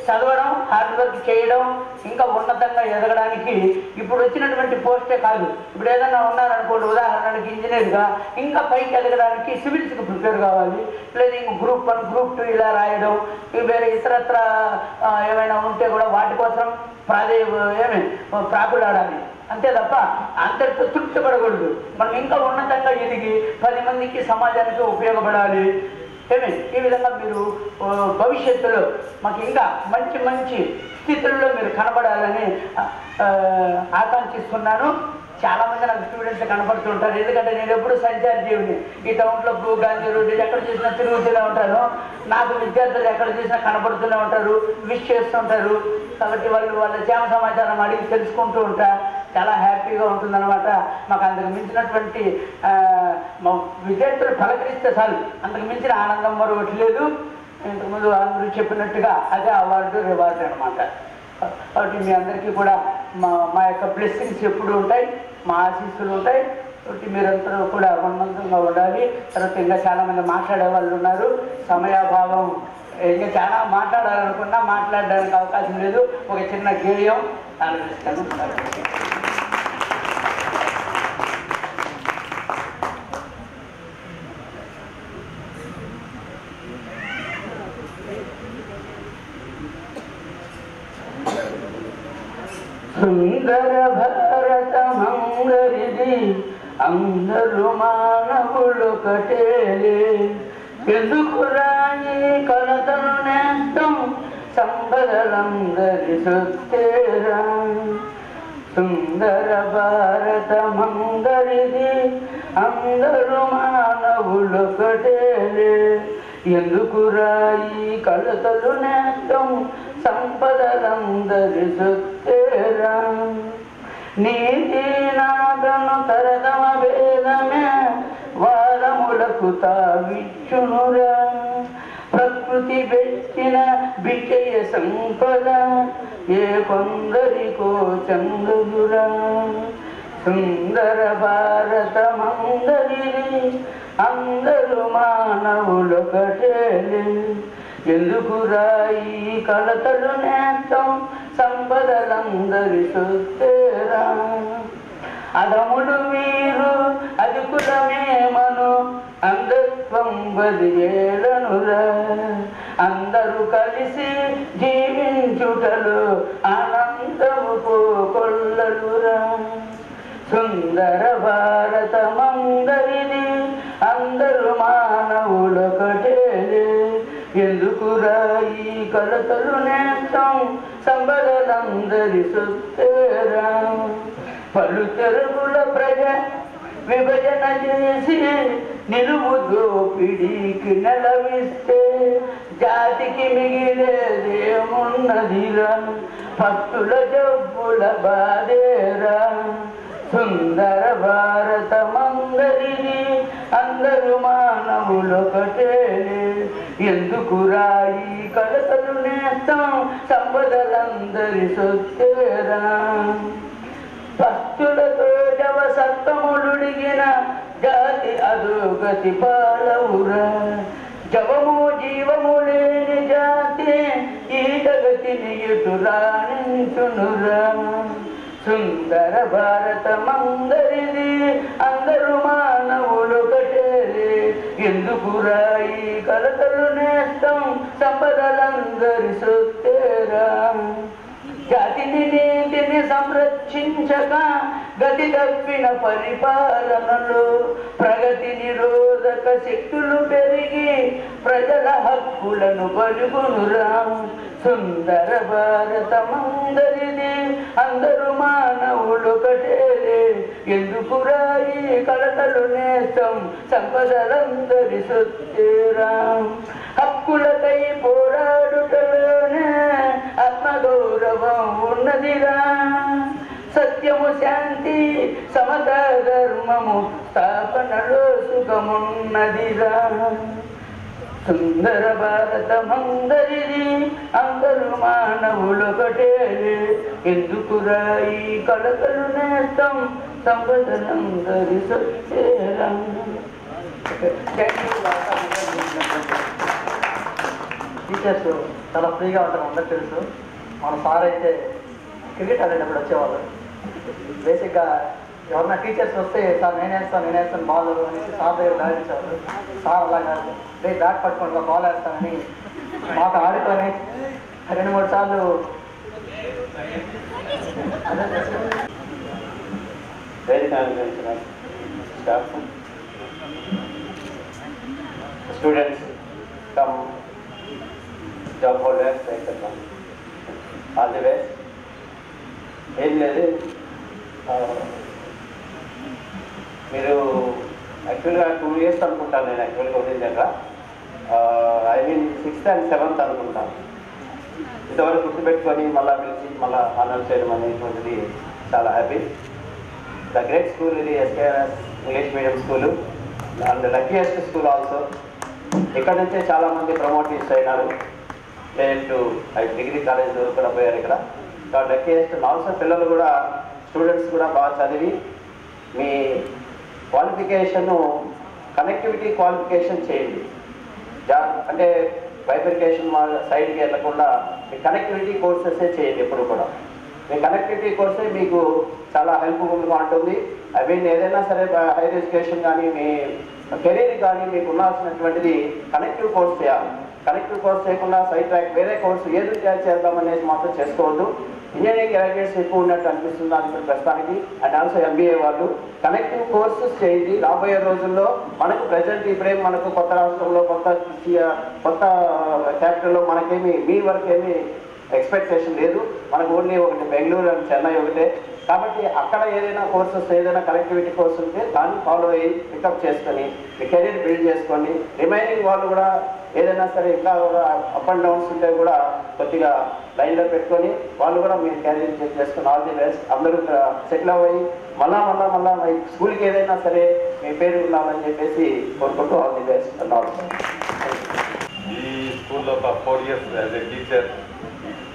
చదవడం, హార్డ్ వర్క్ చేయడం, ఇంకా ఉన్నతంగా ఎదగడానికి ఇప్పుడు వచ్చినటువంటి పోస్టే కాదు. ఇప్పుడు ఏదైనా ఉన్నారనుకోండి, ఉదాహరణకి ఇంజనీర్గా, ఇంకా పైకి ఎదగడానికి సివిల్స్కి ప్రిపేర్ కావాలి, లేదా ఇంక గ్రూప్ 1, గ్రూప్ 2 ఇలా రాయడం, వేరే ఇతరత్ర ఏమైనా ఉంటే కూడా వాటి కోసం ప్రాకులాడాలి. అంతే తప్ప అంతటితో తృప్తి పడకూడదు. మనం ఇంకా ఉన్నతంగా ఎదిగి 10 మందికి, సమాజానికి ఉపయోగపడాలి. ఈ విధంగా మీరు భవిష్యత్తులో మాకు ఇంకా మంచి మంచి స్థితుల్లో మీరు కనబడాలని ఆకాంక్షిస్తున్నాను. చాలామంది నాకు స్టూడెంట్స్ కనపడుతుంటారు, ఎందుకంటే నేను ఎప్పుడు సంచార జీవిని. ఈ టౌన్లో గాంధీ రోడ్డు ఎక్కడ చూసినా తిరుగుతూనే ఉంటాను. నాకు విద్యార్థులు ఎక్కడ చూసినా కనపడుతూనే ఉంటారు, విష్ చేస్తుంటారు. కాబట్టి వాళ్ళ క్షేమ సమాచారం అడిగి తెలుసుకుంటూ ఉంటా. చాలా హ్యాపీగా ఉంటుందన్నమాట. మాకు అంతకు మించినటువంటి విద్యార్థులు పలకరిస్తే చాలు, అంతకు మించిన ఆనందం మరొకటి లేదు. ఇంతకుముందు అందరూ చెప్పినట్టుగా అదే అవార్డు, రివార్డు అనమాట. కాబట్టి మీ అందరికీ కూడా మా యొక్క బ్లెస్సింగ్స్ ఎప్పుడు ఉంటాయి, మా ఆశీస్సులు ఉంటాయి. కాబట్టి మీరందరూ కూడా ఉన్నతంగా ఉండాలి. తర్వాత ఇంకా చాలామంది మాట్లాడే వాళ్ళు ఉన్నారు, సమయాభావం, ఇంకా చాలా మాట్లాడాలనుకున్నా మాట్లాడడానికి అవకాశం లేదు. ఒక చిన్న గేయం ఆలోచిస్తాను. సుందర భారత మంగరిది అందరూ మానవులొకటేలే, ఎందుకు రాయి కలతను నేస్తం సంపదలందరి సొత్తేరా. సుందర భారత మంగరిది అందరూ మానవులొకటేలే, ఎందుకు రాయి కలతలు నేస్తం సంపదలందరి సొత్తేరా. నీతి నాగను తరతమ భేదమే వారములకు తావిచ్చునురా. ప్రకృతి పెట్టిన విజయ సంపద ఏ కొందరికో చందురా. సుందర భారత మందరిది అందరూ మానవులొకటేలే, ఎందుకు రాయి కలతలు నేస్తం సంపదలందరి సొత్తేరా. అదముడు వీరు అధికులమేమను అంధత్వం బదియేలనురా. అందరూ కలిసి జీవించుటలు ఆనందము కొల్లలురా. సుందర భారత మందరిది అందరూ మానవులొకటేలే, ఎందుకు రాయి కలతలు నేస్తం సంపదలందరి సొత్తేరా. పలు తెరుగుల ప్రజ విభజన చేసి నిలువు దోపిడీకి నెలవిస్తే జాతికి మిగిలేదేమున్నదిరా. భక్తుల జబ్బుల బాధేరా. సుందర భారత మందరిది అందరూ మానవులొకటేలే, ఎందుకు రాయి కలతలు నేస్తం సంపదలందరి సొత్తేరా. భక్తులతో జవసత్తములుడిగిన జాతి అధోగతి పాలవురా. జవము జీవము లేని జాతి ఈ జగతిని ఎటు రాణించునురా. సుందర భారత మందరిది అందరూ మానవులొకటేలే, ఎందుకు రాయి కలతలు నేస్తం సంపదలందరి సొత్తేరా. జాతిని నీతిని సంరక్షించక గతి తప్పిన పరిపాలనలో ప్రగతి నిరోధక శక్తులు పెరిగి ప్రజల హక్కులను పరుగునురా. సుందర భారతమందరిది, అందరూ మానవులు ఒకటేలే. ఎందుకురా ఈ కలతలు నేస్తం, సంపదలందరి సొత్తేరా. హక్కులకై పోరాడుటలోనే ఆత్మగౌరవం ఉన్నదిరా. సత్యము శాంతి సమతా ధర్మము స్థాపనలో సుఖమున్నదిరా. సుందర భారతమందరిది, అందరూ మానవులొకటే. ఎందుకురా ఈ కలకలు నేస్తం, సంపదలందరి సొత్తేరా. టీచర్స్ చాలా ఫ్రీగా ఉంటారు, అందరికి తెలుసు. మన సార్ అయితే క్రికెట్ ఆడేటప్పుడు వచ్చేవాళ్ళు. బేసిక్గా ఎవరన్నా టీచర్స్ వస్తే సార్ నేనేస్తాను బాల్ అనేసి సార్ దగ్గర ఆడించేవాళ్ళు. సార్ అలా కాదు, బ్యాట్ పట్టుకొని బాల్ వేస్తానని మాకు ఆడుకొని 2-3 సార్లు students come job holders all the best. ఏం లేదు, మీరు యాక్చువల్గా 2 years అనుకుంటాను నేను యాక్చువల్గా వదిలిన దగ్గర. I mean 6th and 7th అనుకుంటాను. ఇంతవరకు గుర్తుపెట్టుకొని మళ్ళీ పిలిచి మళ్ళీ అనౌన్స్ చేయడం అనేటువంటిది చాలా హ్యాపీ. ద గ్రేట్ స్కూల్ ఇది SKRS English medium school and luckiest school also. ఇక్కడ నుంచే చాలామంది ప్రమోటీస్ అయినారు. డిగ్రీ కాలేజ్ కూడా పోయారు ఇక్కడ. లక్కీయెస్ట్ ఆల్సో పిల్లలు కూడా, స్టూడెంట్స్ కూడా బాగా చదివి మీ క్వాలిఫికేషను కనెక్టివిటీ క్వాలిఫికేషన్ చేయండి. అంటే బైఫర్కేషన్ సైడ్కి వెళ్ళకుండా మీ కనెక్టివిటీ కోర్సెసే చేయండి ఎప్పుడు కూడా. మీ కనెక్టివిటీ కోర్సే మీకు చాలా హెల్ప్ఫుల్గా ఉంటుంది. ఐ మీన్ ఏదైనా సరే హైయర్ ఎడ్యుకేషన్ కానీ మీ కెరీర్ కానీ మీకు ఉండాల్సినటువంటిది కనెక్టివ్ కోర్స్ చేయాలి. కనెక్టివ్ కోర్స్ చేయకుండా సైడ్ ట్రాక్ వేరే కోర్సు ఏది చేద్దామనేది మాత్రం చేసుకోవద్దు. ఇంజనీరింగ్ గ్రాడ్యుయేట్స్ ఎక్కువ ఉన్నట్టు అనిపిస్తుంది నాకు ఇప్పుడు ప్రస్తుతానికి. అండ్ ఆల్సో ఎంబీఏ వాళ్ళు కనెక్టివ్ కోర్సెస్ చేయండి. రాబోయే రోజుల్లో మనకు ప్రజెంట్ ఇప్పుడే మనకు కొత్త రాష్ట్రంలో కొత్త క్యాపిటల్లో మనకేమి మీ వరకు ఏమి ఎక్స్పెక్టేషన్ లేదు. మనకు ఓన్లీ ఒకటి బెంగళూరు అండ్ చెన్నై ఒకటే. కాబట్టి అక్కడ ఏదైనా కోర్సెస్ ఏదైనా కనెక్టివిటీ కోర్స్ ఉంటే దాన్ని ఫాలో అయ్యి పికప్ చేసుకొని మీ కెరీర్ బిల్డ్ చేసుకోండి. రిమైనింగ్ వాళ్ళు కూడా ఏదైనా సరే ఇంకా కూడా అప్ అండ్ డౌన్స్ ఉంటే కూడా కొద్దిగా లైన్లో పెట్టుకొని వాళ్ళు కూడా మీ కెరీర్ చెక్ చేసుకొని ఆల్ ది బెస్ట్. అందరూ సెటిల్ అవ్వి మళ్ళా స్కూల్కి ఏదైనా సరే మీ పేరు ఉండాలని చెప్పేసి కోరుకుంటూ all the best and all. ఈ స్కూల్లో ఒక 4 years as a teacher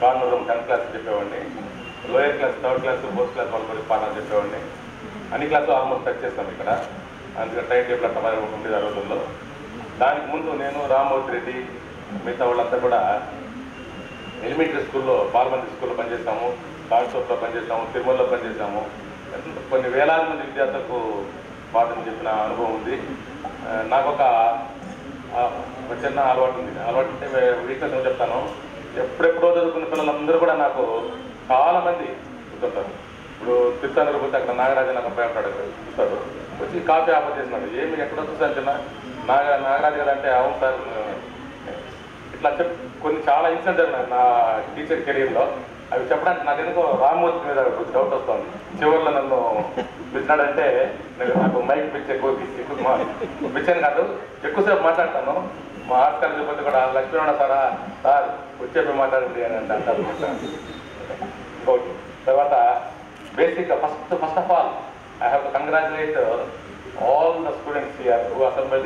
corner 10th class చెప్పేవాడిని. Lower class, 3rd class, 4th class వాళ్ళు కూడా పాఠాలు చెప్పేవాడిని. అన్ని క్లాసులు ఆల్మోస్ట్ టచ్ చేస్తాం ఇక్కడ. అందుకని టైం టేబుల్ అట్లా ఉండేది ఆ రోజుల్లో. దానికి ముందు నేను రామ్మూర్తి రెడ్డి మిగతా వాళ్ళంతా కూడా ఎలిమెంటరీ స్కూల్లో, పార్లమెంటరీ స్కూల్లో పనిచేస్తాము, కాన్స్టోప్లో పనిచేస్తాము, తిరుమలలో పనిచేస్తాము. కొన్ని వేలాది మంది విద్యార్థులకు పాఠం చెప్పిన అనుభవం ఉంది. నాకు ఒక చిన్న అలవాటు ఉంది. అలవాటు అంటే వీక్నెస్ ఏమో చెప్తాను. ఎప్పుడెప్పుడో చదువుకున్న పిల్లలందరూ కూడా నాకు చాలామంది చూస్తుంటారు. ఇప్పుడు తిరుతానూరు పోతే అక్కడ నాగరాజు నాకు అబ్బాయి ఉంటాడు, చూస్తాడు, వచ్చి కాఫీ ఆఫర్ చేసినాడు. ఏమి ఎక్కడో చూసాను చిన్న నాగరాజు గారు అంటే అవును సార్. ఇట్లా కొన్ని చాలా ఇన్సిడెంట్ జరిగినాయి నా టీచర్ కెరీర్లో. అవి చెప్పడానికి నాకు ఎందుకో రామ్మూర్తి మీద డౌట్ వస్తుంది. చివరిలో నన్ను పిలిచినాడంటే నాకు మైక్ పిచ్చి ఎక్కువ పిచ్చాను కాదు, ఎక్కువసేపు మాట్లాడతాను. మా ఆర్ట్స్ కాలేజ్ పోతే కూడా లక్ష్మీనారాయణ సార్ వచ్చేపై మాట్లాడండి అని అంటారు. ఓకే, తర్వాత బేసిక్గా first of all I have to congratulate all the students here who assembled,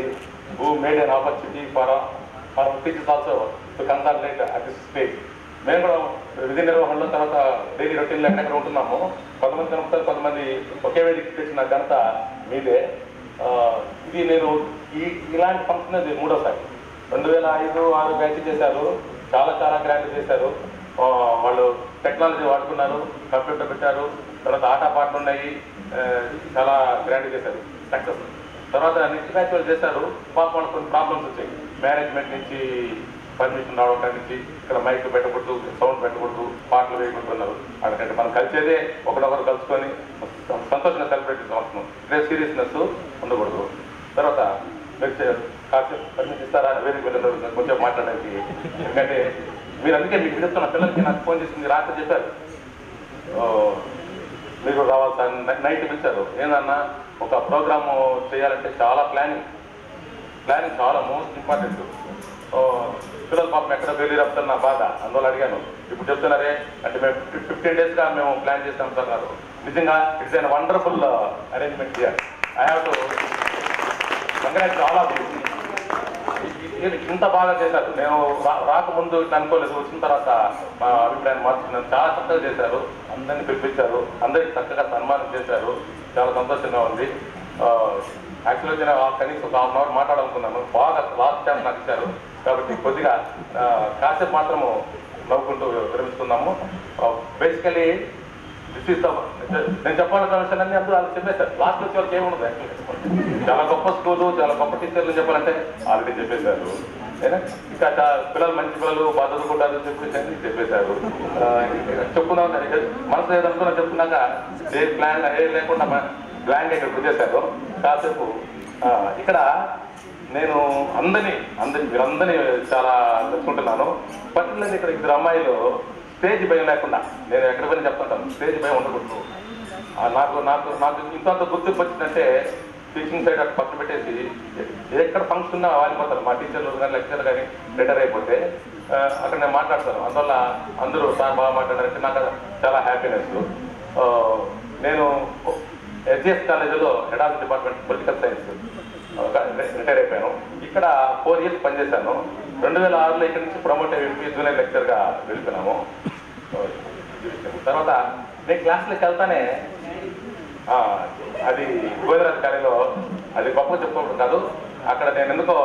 who made an opportunity for teachers also to consolidate at this stage. మేము కూడా విధి నిర్వహణలో తర్వాత డైలీ రొటీన్లో ఎక్కడెక్కడ ఉంటున్నాము. కొంతమంది కనుక కొంతమంది ఒకే వేదిక తెచ్చిన ఘనత మీదే. ఇది నేను ఇలాంటి ఫంక్షన్ అది 3వసారి. 2005-6 బ్యాచ్ చేశారు, చాలా గ్రాండ్ చేశారు. వాళ్ళు టెక్నాలజీ వాడుకున్నారు, కంప్యూటర్ పెట్టారు, తర్వాత ఆటపాటలు ఉన్నాయి, చాలా గ్రాండ్ చేశారు, సక్సెస్. తర్వాత నెక్స్ట్ బ్యాచ్ వాళ్ళు చేశారు. పాప వాళ్ళకి కొన్ని ప్రాబ్లమ్స్ వచ్చాయి. మేనేజ్మెంట్ నుంచి పర్మిషన్ రావడం నుంచి ఇక్కడ మైక్ పెట్టకూడదు, సౌండ్ పెట్టకూడదు, పాటలు వేయకుంటున్నారు. అందుకంటే మనం కలిసేదే ఒకడొకరు కలుసుకొని సంతోషంగా సెలబ్రేట్ చేసే అవసరం. ఇదే సీరియస్నెస్ ఉండకూడదు. తర్వాత మీరు కాసేపు పర్మిషన్ ఇస్తారా వేరే కొంచెం మాట్లాడడానికి? ఎందుకంటే మీరు అందుకే మీకు చెప్తున్న పిల్లలకి నాకు ఫోన్ చేసింది, రాత్రి చెప్పారు మీరు రావాలి సార్, నైట్ పిలిచారు. ఏందన్నా ఒక ప్రోగ్రాము చేయాలంటే చాలా ప్లానింగ్ చాలా మోస్ట్ ఇంపార్టెంట్. పిల్లలు పాపం ఎక్కడ వెళ్ళి రప్తారు నా బాధ, అందువల్ల అడిగాను. ఇప్పుడు చెప్తున్నారే అంటే మేము 15 daysగా మేము ప్లాన్ చేస్తాం సార్ నాకు. నిజంగా it's an wonderful arrangement here. I have to congrats all of you. ఇంత బాగా చేశారు. నేను రాకముందు అనుకోలేదు, వచ్చిన తర్వాత మా అభిప్రాయం మార్చుకున్నాను. చాలా చక్కగా చేశారు, అందరినీ పిలిపించారు, అందరికి చక్కగా సన్మానం చేశారు. చాలా సంతోషంగా ఉంది. యాక్చువల్గా నేను కనీసం ఒక హాఫ్ అన్ అవర్ మాట్లాడాలనుకున్నాను. బాగా లాస్ట్ ఛాన్స్ నాకు ఇచ్చారు కాబట్టి కొద్దిగా కాసేపు మాత్రము నవ్వుకుంటూ విరమిస్తున్నాము. బేసికలీ దిస్ ఈస్ ద నేను చెప్పాలన్న విషయాలన్నీ అందరూ వాళ్ళు చెప్పేశారు. లాస్ట్ వచ్చే వాళ్ళకి ఏముండదు. యాక్చువల్గా చాలా గొప్ప స్కూలు, చాలా గొప్ప టీచర్లు చెప్పాలంటే ఆల్రెడీ చెప్పేశారు. ఇంకా పిల్లలు మంచి పిల్లలు బాధ్యత కూడా చెప్పేశారు. చెప్పుకున్నాం మనసు ఏదనుకున్నా చెప్పుకున్నాక ఏ ప్లాన్ ఏ లేకుండా ప్లాన్ ఇక్కడ వచ్చేశారు. కాసేపు ఇక్కడ నేను మీరందరినీ చాలా తెచ్చుకుంటున్నాను. పర్టికులర్గా ఇక్కడ 2 అమ్మాయిలు స్టేజ్ భయం లేకుండా, నేను ఎక్కడ పోయినా చెప్తుంటాను, స్టేజ్ భయం ఉండకూడదు. నాకు నాకు నాకు ఇంత గుర్తింపు వచ్చిందంటే టీచింగ్ సైడ్ అక్కడ పక్కన పెట్టేసి ఎక్కడ ఫంక్షన్ ఉన్నా వాలిపోతారు. మా టీచర్లు కానీ లెక్చర్లు కానీ రిటైర్ అయిపోతే అక్కడ నేను మాట్లాడతాను. అందువల్ల అందరూ సార్ బాగా మాట్లాడారంటే నాకు చాలా హ్యాపీనెస్. నేను ఎస్జిఎస్ కాలేజీలో head of department political science retire అయిపోయాను. ఇక్కడ 4 years పనిచేశాను. 2006లో ఇక్కడ నుంచి ప్రమోట్ అయ్యి జూనియర్ లెక్చర్గా వెళ్ళిపోయినాము. తర్వాత నేను క్లాస్లోకి వెళ్తానే అది గోవిందరాజు కాలేజీలో అది గొప్ప చెప్పుకోవడం కాదు. అక్కడ నేను ఎందుకో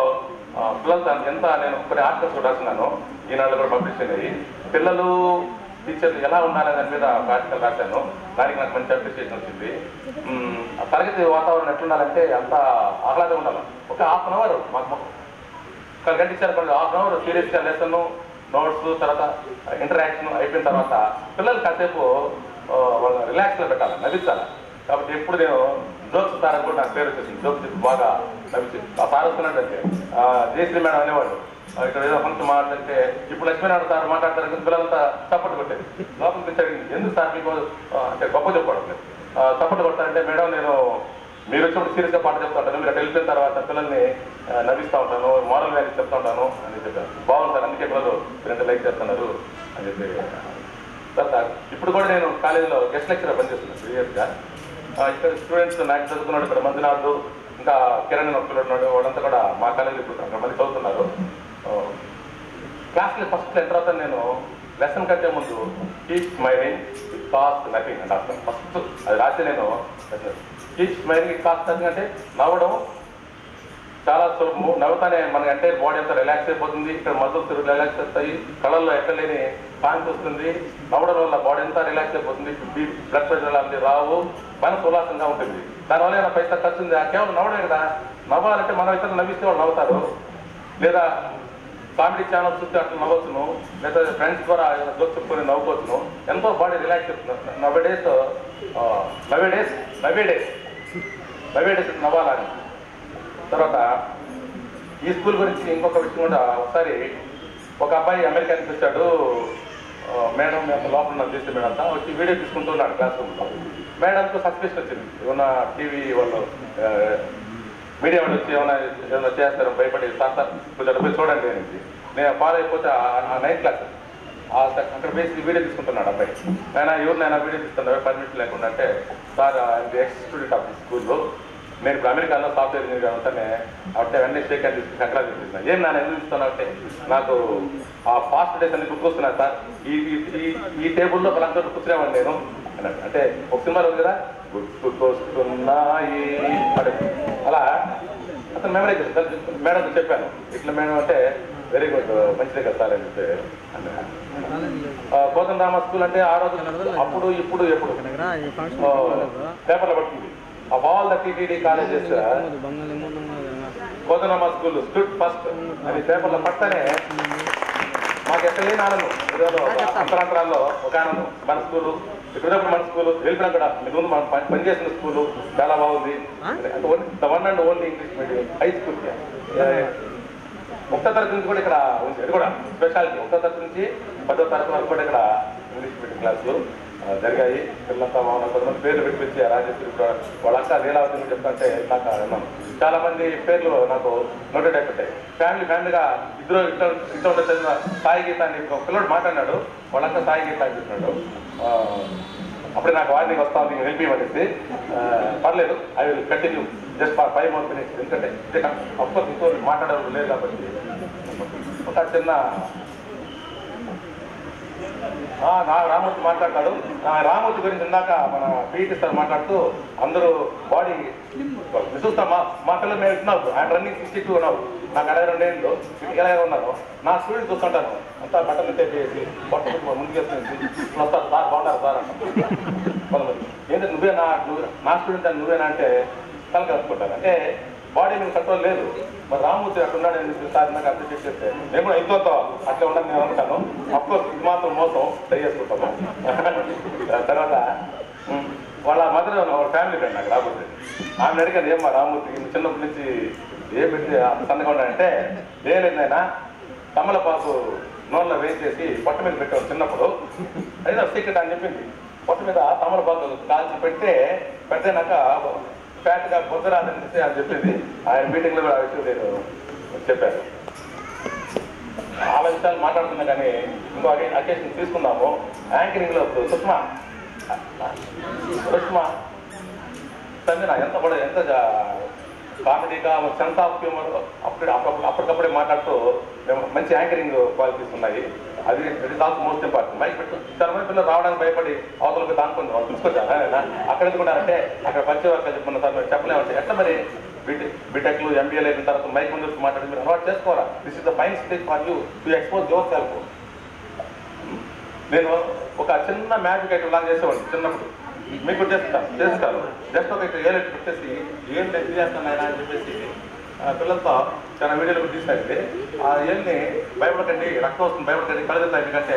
పిల్లలతో ఎంత నేను కొన్ని ఆర్టికల్స్ రాస్తున్నాను, ఈనాడు కూడా పబ్లిష్ అయినాయి. పిల్లలు టీచర్లు ఎలా ఉండాలనే దాని మీద ఒక ఆర్టికల్ రాశాను. దానికి నాకు మంచి అప్రిషియేషన్ వచ్చింది. తరగతి వాతావరణం ఎట్లుండాలంటే అంత ఆహ్లాదంగా ఉండాలి. ఒక హాఫ్ అన్ అవర్ మాకు ఒక గంట ఇచ్చారు. హాఫ్ అన్ అవర్ సీరియస్గా లెసన్, నోట్స్, తర్వాత ఇంటరాక్షన్ అయిపోయిన తర్వాత పిల్లలు కాసేపు వాళ్ళ రిలాక్స్లో పెట్టాలి, నవ్వించాలి. కాబట్టి ఎప్పుడు నేను జోక్స్ సార్ కూడా నాకు పేరు వచ్చేసింది. జోక్స్ బాగా నవ్వించింది. ఆ సార్ వస్తున్నట్టే జయశ్రీ మేడం అనేవాడు. ఇక్కడ ఏదో ఫంక్షన్ మాట్లాడితే ఇప్పుడు లక్ష్మీనారాయణ సార్ మాట్లాడతారు, పిల్లలంతా చప్పట్లు కొట్టేది. లోపలికి తెచ్చాడు, ఎందుకు సార్ మీకు అంటే గొప్ప చెప్పుకోవడం లేదు, చప్పట్లు కొడతారంటే మేడం నేను మీరు వచ్చినప్పుడు సీరియస్గా పాట చెప్తా ఉంటాను, మీరు అక్కడ వెళ్ళిపోయిన తర్వాత పిల్లల్ని నవ్విస్తూ ఉంటాను, మోరల్ వాల్యూస్ చెప్తా ఉంటాను అని చెప్పారు. బాగుంది సార్, అందుకే పిల్లలు మీరు లైక్ చేస్తున్నారు అని చెప్పి. తర్వాత ఇప్పుడు కూడా నేను కాలేజీలో గెస్ట్ లెక్చరర్ పనిచేస్తున్నాను 3 yearsగా. ఇక్కడ స్టూడెంట్స్ నాకు చదువుకున్నాడు, ఇక్కడ మంజునాథ్, ఇంకా కిరణ్ నొప్పులు ఉన్నాడు, వాళ్ళంతా కూడా మా కాలేజీలో ఇప్పుడు అక్కడ మంది చదువుతున్నారు. క్లాస్లో ఫస్ట్ ఎంటర్ అవుతాను నేను. లెసన్ కంటే ముందు keep smiling it cost nothing అంటే అర్థం. ఫస్ట్ అది రాసి నేను keep smiling it cost nothing అంటే నవ్వడం చాలా సులభము. నవ్వుతానే మనకి అంటే బాడీ అంతా రిలాక్స్ అయిపోతుంది. ఇక్కడ మజిల్స్ రిలాక్స్ అవుతాయి, కళ్ళల్లో ఎక్కడ లేని కాంతి వస్తుంది. నవ్వడం వల్ల బాడీ అంతా రిలాక్స్ అయిపోతుంది, బ్లడ్ ప్రెషర్ అలాంటి రావు, మనసు ఉల్లాసంగా ఉంటుంది. దానివల్ల ఏమైనా పైసా ఖర్చు ఉంది? కేవలం నవ్వడమే కదా. నవ్వాలంటే మనం ఇతరులు నవ్విస్తే వాళ్ళు నవ్వుతారు, లేదా కామెడీ ఛానల్స్ చూస్తే అట్లా నవ్వచ్చును, లేదా ఫ్రెండ్స్ ద్వారా జోక్ చెప్పుకొని నవ్వుకోవచ్చును. ఎంతో బాడీ రిలాక్స్ అవుతుంది. నవ్వే డేస్ నవ్వాలని. తర్వాత ఈ స్కూల్ గురించి ఇంకొక విషయం కూడా, ఒకసారి ఒక అబ్బాయి అమెరికా నుంచి వచ్చాడు. మేడం మేము లోపల నాకు చేస్తే మేడం అంతా వచ్చి వీడియో తీసుకుంటున్నాడు క్లాస్ రూమ్లో. మేడంకు సస్పెషన్ వచ్చింది, ఏమన్నా టీవీ వాళ్ళు మీడియా వాళ్ళు వచ్చి ఏమైనా చేస్తారు భయపడి, సార్ సార్ కొంచెం పోయి చూడండి అనేది. నేను ఫాలో అయిపోతే ఆ 9th క్లాస్ అక్కడ బేసిక్ వీడియో తీసుకుంటున్నాడు అబ్బాయి. నేను ఎవరినైనా వీడియో తీసుకున్నా పర్మిషన్ లేకుండా అంటే, sir the X student of the స్కూల్లో, నేను ఇప్పుడు అమెరికాలో సాఫ్ట్వేర్ ఇంజనీర్ అవుతానే అంటే వెంటనే షేక్ హ్యాండ్ తీసుకుని సంక్రాంతి చూపిస్తున్నాను. ఏం నాన్న ఎందుకు ఇస్తున్నావు అంటే, నాకు ఆ పాస్ట్ డేస్ అన్ని గుర్తొస్తున్నాను సార్, ఈ టేబుల్లో వాళ్ళందరూ కూర్చునేవాడిని నేను అన్నాడు. అంటే ఒక సినిమాలో ఉంది కదా, గుర్తుకొస్తున్నాయి అలా అతను మెమరీ చేస్తాను. మేడం చెప్పాను ఇట్లా మేడం అంటే వెరీ గుడ్ మంచిదే కదా సార్ అని చెప్పి అన్నాడు. కోదండరామ స్కూల్ అంటే ఆ రోజు అప్పుడు ఇప్పుడు ఎప్పుడు పేపర్లో పడుతుంది. Of all the TTD colleges, Kodandarama school stood first అని పేపర్లో పట్టనే మాకు ఎక్కడ లేని ఆనందం ఈరోజు అంతరాంతరాల్లో ఒక ఆనందం. మన స్కూలు ఇక్కడ మన స్కూలు వెళ్ళినా కూడా మీరు ముందు మనం పనిచేసిన స్కూలు చాలా బాగుంది. The one and only English medium high school. 1వ తరగతి నుంచి కూడా ఇక్కడ ఉంది. అది కూడా స్పెషాలిటీ. 1వ తరగతి నుంచి 10వ తరగతి వరకు కూడా ఇక్కడ ఇంగ్లీష్ మీడియం క్లాసులు జరిగాయి. పిల్లలంతా కొంతమంది పేర్లు పెట్టించి రాజేశ్వరి వాళ్ళ అక్క లీలావతి గురించి చెప్తుంటే నాకు విన్నాను. చాలా మంది పేర్లు నాకు నోటెడ్ అయిపోతాయి. ఫ్యామిలీగా ఇద్దరు ఇంట్లో ఉండే చదివిన సాయి గీత అని పిల్లడు మాట్లాడినాడు. వాళ్ళ అక్క సాయి గీత అని చెప్పినాడు. అప్పుడే నాకు వార్నింగ్ వస్తాను హెల్ప్ ఇవ్వనేసి. పర్లేదు, I will continue just for 5 more minutes. ఎందుకంటే అఫ్కోర్స్ ఇంకో మాట్లాడేవాళ్ళు లేదు కాబట్టి ఒక చిన్న రామూర్తి మాట్లాడతాడు. రామూర్తి గురించి ఇందాక మన పీటీ సార్ మాట్లాడుతూ అందరూ బాడీ చూస్తాం. మా పిల్లలు మేము ఇస్తున్నావు. ఆయన రన్నింగ్ 62 ఉన్నావు. నాకు 62 ఏళ్ళు. ఎలా ఉన్నాను నా స్టూడెంట్ చూస్తుంటాను. అంతా బట్టలు తెప్పేసి బట్టలు ముందుకేస్తుంది వస్తారు. సార్ బాగుంటారు సార్ అంట కొంతమంది. ఏంటంటే నువ్వే నా స్టూడెంట్ అని నువ్వేనా అంటే తల కలుపుకుంటారు. అంటే బాడీ మీద కంట్రోల్ లేదు. మరి రామూర్తి అక్కడ ఉన్నాడు సార్ నాకు అప్రిషియేట్ చేస్తే నేను కూడా ఇంతో అట్లా ఉండని నేను అనుకుంటాను. అఫ్కోర్స్ ఇది మాత్రం మోసం దయచేసుకుంటాము. తర్వాత వాళ్ళ మదర్ వాళ్ళ ఫ్యామిలీ ఫ్రెండ్ నాకు రాబోతుంది. ఆమె అడిగాను ఏమ్మా రామూర్తి చిన్నప్పటి నుంచి ఏ పెట్టి అంత సన్నగా ఉన్నాడంటే ఏం లేదైనా తమలపాకు నూనెలో వేసేసి పొట్ట మీద పెట్టాను చిన్నప్పుడు. అయినా సీక్రెట్ అని చెప్పింది. పొట్ట మీద తమలపాకు కాల్చి పెడితేనాక ఫ్యాట్గా పొందరాదని అని చెప్పింది. ఆయన మీటింగ్లో కూడా ఆ విషయం నేను చెప్పాను. చాలా విషయాలు మాట్లాడుతున్నా కానీ ఇంకో అకేషన్ తీసుకుందాము. యాంకరింగ్లో సుష్మా సంజన ఎంత కామెడీగా సెన్స్ ఆఫ్ హ్యూమర్ అప్పటికప్పుడే మాట్లాడుతూ మంచి యాంకరింగ్ క్వాలిటీస్ ఉన్నాయి. అది it is also most important. Mike పెట్టు చాలా మంది పిల్లలు రావడానికి భయపడి అవతలకి దానుకుంది. వాళ్ళు తీసుకొచ్చారు అక్కడ ఎందుకుంటారంటే అక్కడ పరిచయం చెప్పుకున్న సార్ మేము చెప్పలేమంటే ఎట్లా మరి బీటెక్లు ఎంబీఏలు అయిన తర్వాత మైక్ ముందు మాట్లాడి మీరు అలవాటు చేసుకోవాలా. This is the fine stage for you to expose your self. నేను ఒక చిన్న మ్యాజిక్ ఐటమ్ లాగా చేసేవాడిని చిన్నప్పుడు. మీకు చేస్తారు జస్ట్ ఒక ఏళ్ళు పెట్టేసి ఏం నేను చేస్తాను ఆయన అని చెప్పేసి పిల్లలతో చాలా వీడియోలు తీసినట్టే ఆ ఏళ్ళని భయపడకండి, రక్తం వస్తుంది భయపడకండి, కలగతాయి. ఎందుకంటే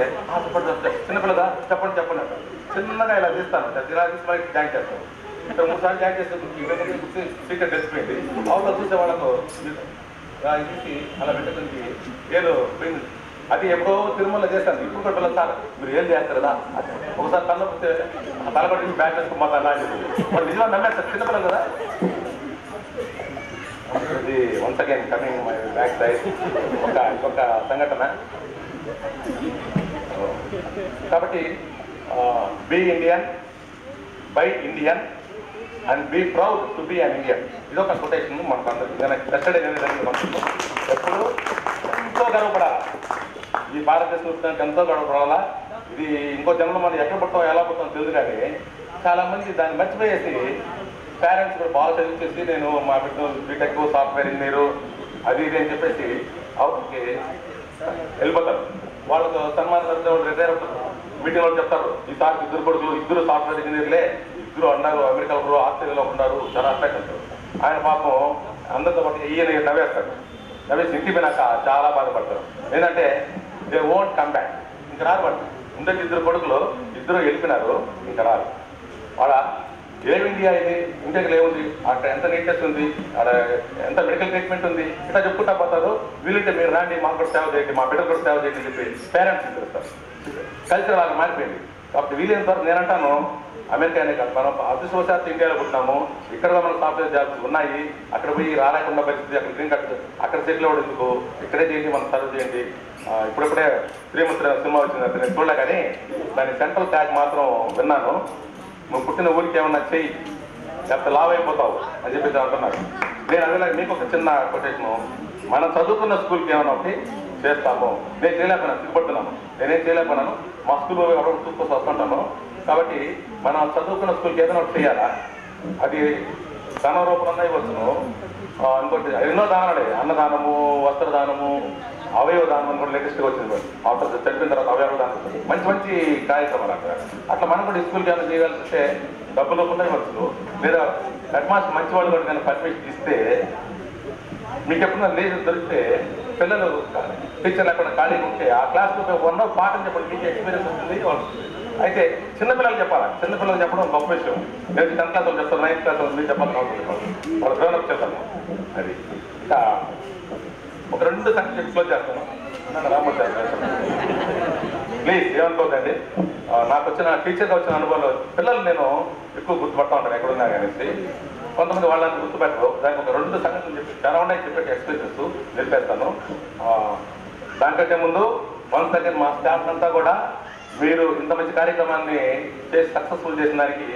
చిన్నపిల్లగా చెప్పండి అంట. చిన్నగా ఇలా తీస్తాను. ఇలా తీసి మనకి జాయిన్ చేస్తాను. ఇక్కడ 3 సార్లు జాయిన్ చేస్తే సీక్రెట్ తెలిసిపోయింది. అవులో చూసే వాళ్ళకు తీసి అలా పెట్టడానికి ఏదో పోయింది. అది ఎప్పుడో తిరుమల చేస్తాను. ఇప్పుడు కూడా పిల్లలు సార్ మీరు ఏం చేస్తారు కదా ఒకసారి తల్లపోతే తలపడి బ్యాగ్ వేసుకోమాతాను అని చెప్పి వాళ్ళు నిజంగా నమ్మేస్తారు. చిన్నపిల్లలు కదా. ఇది once again coming my back side ఇంకొక సంఘటన. కాబట్టి be Indian, buy Indian and be proud to be an Indian. ఇదొక కొటేషన్ మనకు అందరికీ కష్టడే మనకు ఎప్పుడు ఎంతో గర్వపడాలి. ఈ భారతదేశం వచ్చినాక ఎంతో గర్వపడాలా. ఇది ఇంకో జన్మలో మనం ఎక్కడ పుట్టామో ఎలా పుట్టామో తెలియదు కానీ చాలా మంది దాన్ని మర్చిపోయేసి పేరెంట్స్ కూడా బాగా చదివించేసి నేను మా బిడ్డ బీటెక్ సాఫ్ట్వేర్ ఇంజనీరు అది ఇది అని చెప్పేసి అవుట్కి వెళ్ళిపోతారు. వాళ్ళకు సన్మానం జరిగితే వాళ్ళు రిటైర్ అవుతారు. మీటింగ్ వాళ్ళు చెప్తారు ఈసారి 2 కొడుకులు 2 సాఫ్ట్వేర్ ఇంజనీర్లే, 2 అన్నారు అమెరికాలో ఆస్ట్రేలియాలో ఉన్నారు, చాలా అట్రాక్ట్ అంటారు. ఆయన పాపం అందరితో పాటు ఈయన నవ్వేస్తాడు. నవ్వేసి ఇంటికి పోయినాక చాలా బాధపడతారు. ఏంటంటే దే వోంట్ కమ్ బ్యాక్. ఇంకా రారు వాళ్ళు. ఉండేది 2 కొడుకులు 2 వెళ్ళిపోయినారు, ఇంకా రారు. వాళ్ళ ఏమి ఇండియా ఇది, ఇండియాకి ఏముంది, అక్కడ ఎంత నీట్నెస్ ఉంది, అక్కడ ఎంత మెడికల్ ట్రీట్మెంట్ ఉంది, ఇట్లా చెప్పుకుంటా పోతారు. వీలుంటే మీరు రాండి మాకు కూడా సేవ చేయండి, మా బిడ్డలు కూడా సేవ చేయండి అని చెప్పి పేరెంట్స్ ఇస్తారు. కల్చర్ అలా మారిపోయింది. కాబట్టి వీలైనంత వరకు నేనంటాను అమెరికానే కాదు, మనం అదృష్టవశాత్తు ఇండియాలో పుట్టినాము. ఇక్కడ మనకు సాఫ్ట్వేర్ జాబ్స్ ఉన్నాయి. అక్కడ పోయి రాలేకుండా పరిస్థితి, అక్కడ గ్రీన్ కార్డ్ అక్కడ సెటిల్ అవ్వడం ఎందుకు, ఇక్కడే చేయండి, మనం సర్వ్ చేయండి. ఇప్పుడప్పుడే శ్రీమంత్రి సినిమా వచ్చింది, నేను చూడలే కానీ దాని సెంట్రల్ ట్యాగ్ మాత్రం విన్నాను. నువ్వు పుట్టిన ఊరికి ఏమన్నా చెయ్యి లేకపోతే లావ్ అయిపోతావు అని చెప్పేసి అంటున్నారు. నేను అదే మీకు ఒక చిన్న కొటేషను, మనం చదువుకున్న స్కూల్కి ఏమన్నా ఒకటి చేస్తాము. నేను చేయలేకపోయినా సిగ్గుపడుతున్నాను, నేనేం చేయలేకపోయినాను. మా స్కూల్ ఎవరు చూసుకొని వస్తుంటాను. కాబట్టి మనం చదువుకున్న స్కూల్కి ఏదైనా ఒకటి చేయాలా. అది ధన రూపంలో ఇవ్వచ్చును, ఇంకోటి ఎన్నో దానాలే, అన్నదానము, వస్త్రదానము, అవయవ దానం అని కూడా లేటెస్ట్గా వచ్చింది. అవసరం చనిపోయిన తర్వాత అవయవ దానం మంచి మంచి కార్యక్రమాలు అక్కడ. అట్లా మనం కూడా స్కూల్కి ఏమైనా చేయాల్సి వస్తే డబ్బులు కూడా ఇవ్వచ్చు. లేదా హెడ్ మాస్టర్ మంచి వాళ్ళు కూడా కానీ పర్మిషన్ ఇస్తే మీకు ఎప్పుడన్నా లేదు దొరికితే పిల్లలు టీచర్ లేకుండా ఖాళీగా ఉంటే ఆ క్లాస్లో వన్ అవర్ పాఠం చెప్పండి, మీకు ఎక్స్పీరియన్స్ ఉంటుంది. అయితే చిన్నపిల్లలు చెప్పాలి, చిన్నపిల్లలు చెప్పడం గొప్ప విషయం. నేను 10th క్లాస్ వాళ్ళు చెప్తాను, 9th క్లాస్ వాళ్ళు మీరు చెప్పాల్సిన అవసరం లేదు, వాళ్ళు డెవలప్ చేస్తాను. అది ఇంకా ఒక 2 సెకండ్స్ ఎక్స్ప్లోర్ చేస్తాను. ప్లీజ్ ఏమనుకోకండి. నాకు వచ్చిన టీచర్గా వచ్చిన అనుభవంలో పిల్లలు నేను ఎక్కువ గుర్తుపడతా ఉంటాను ఎక్కడున్నా కానీ. కొంతమంది వాళ్ళని గుర్తుపెట్టరు. దానికి ఒక 2 సంగతులు చెప్పి చాలా ఉన్నాయి చెప్పేసి ఎక్స్పీరియన్స్ చెప్పేస్తాను. దానికంటే ముందు వన్స్ సెకండ్ మా స్టాఫ్ అంతా కూడా మీరు ఇంత మంచి కార్యక్రమాన్ని చేసి సక్సెస్ఫుల్ చేసిన దానికి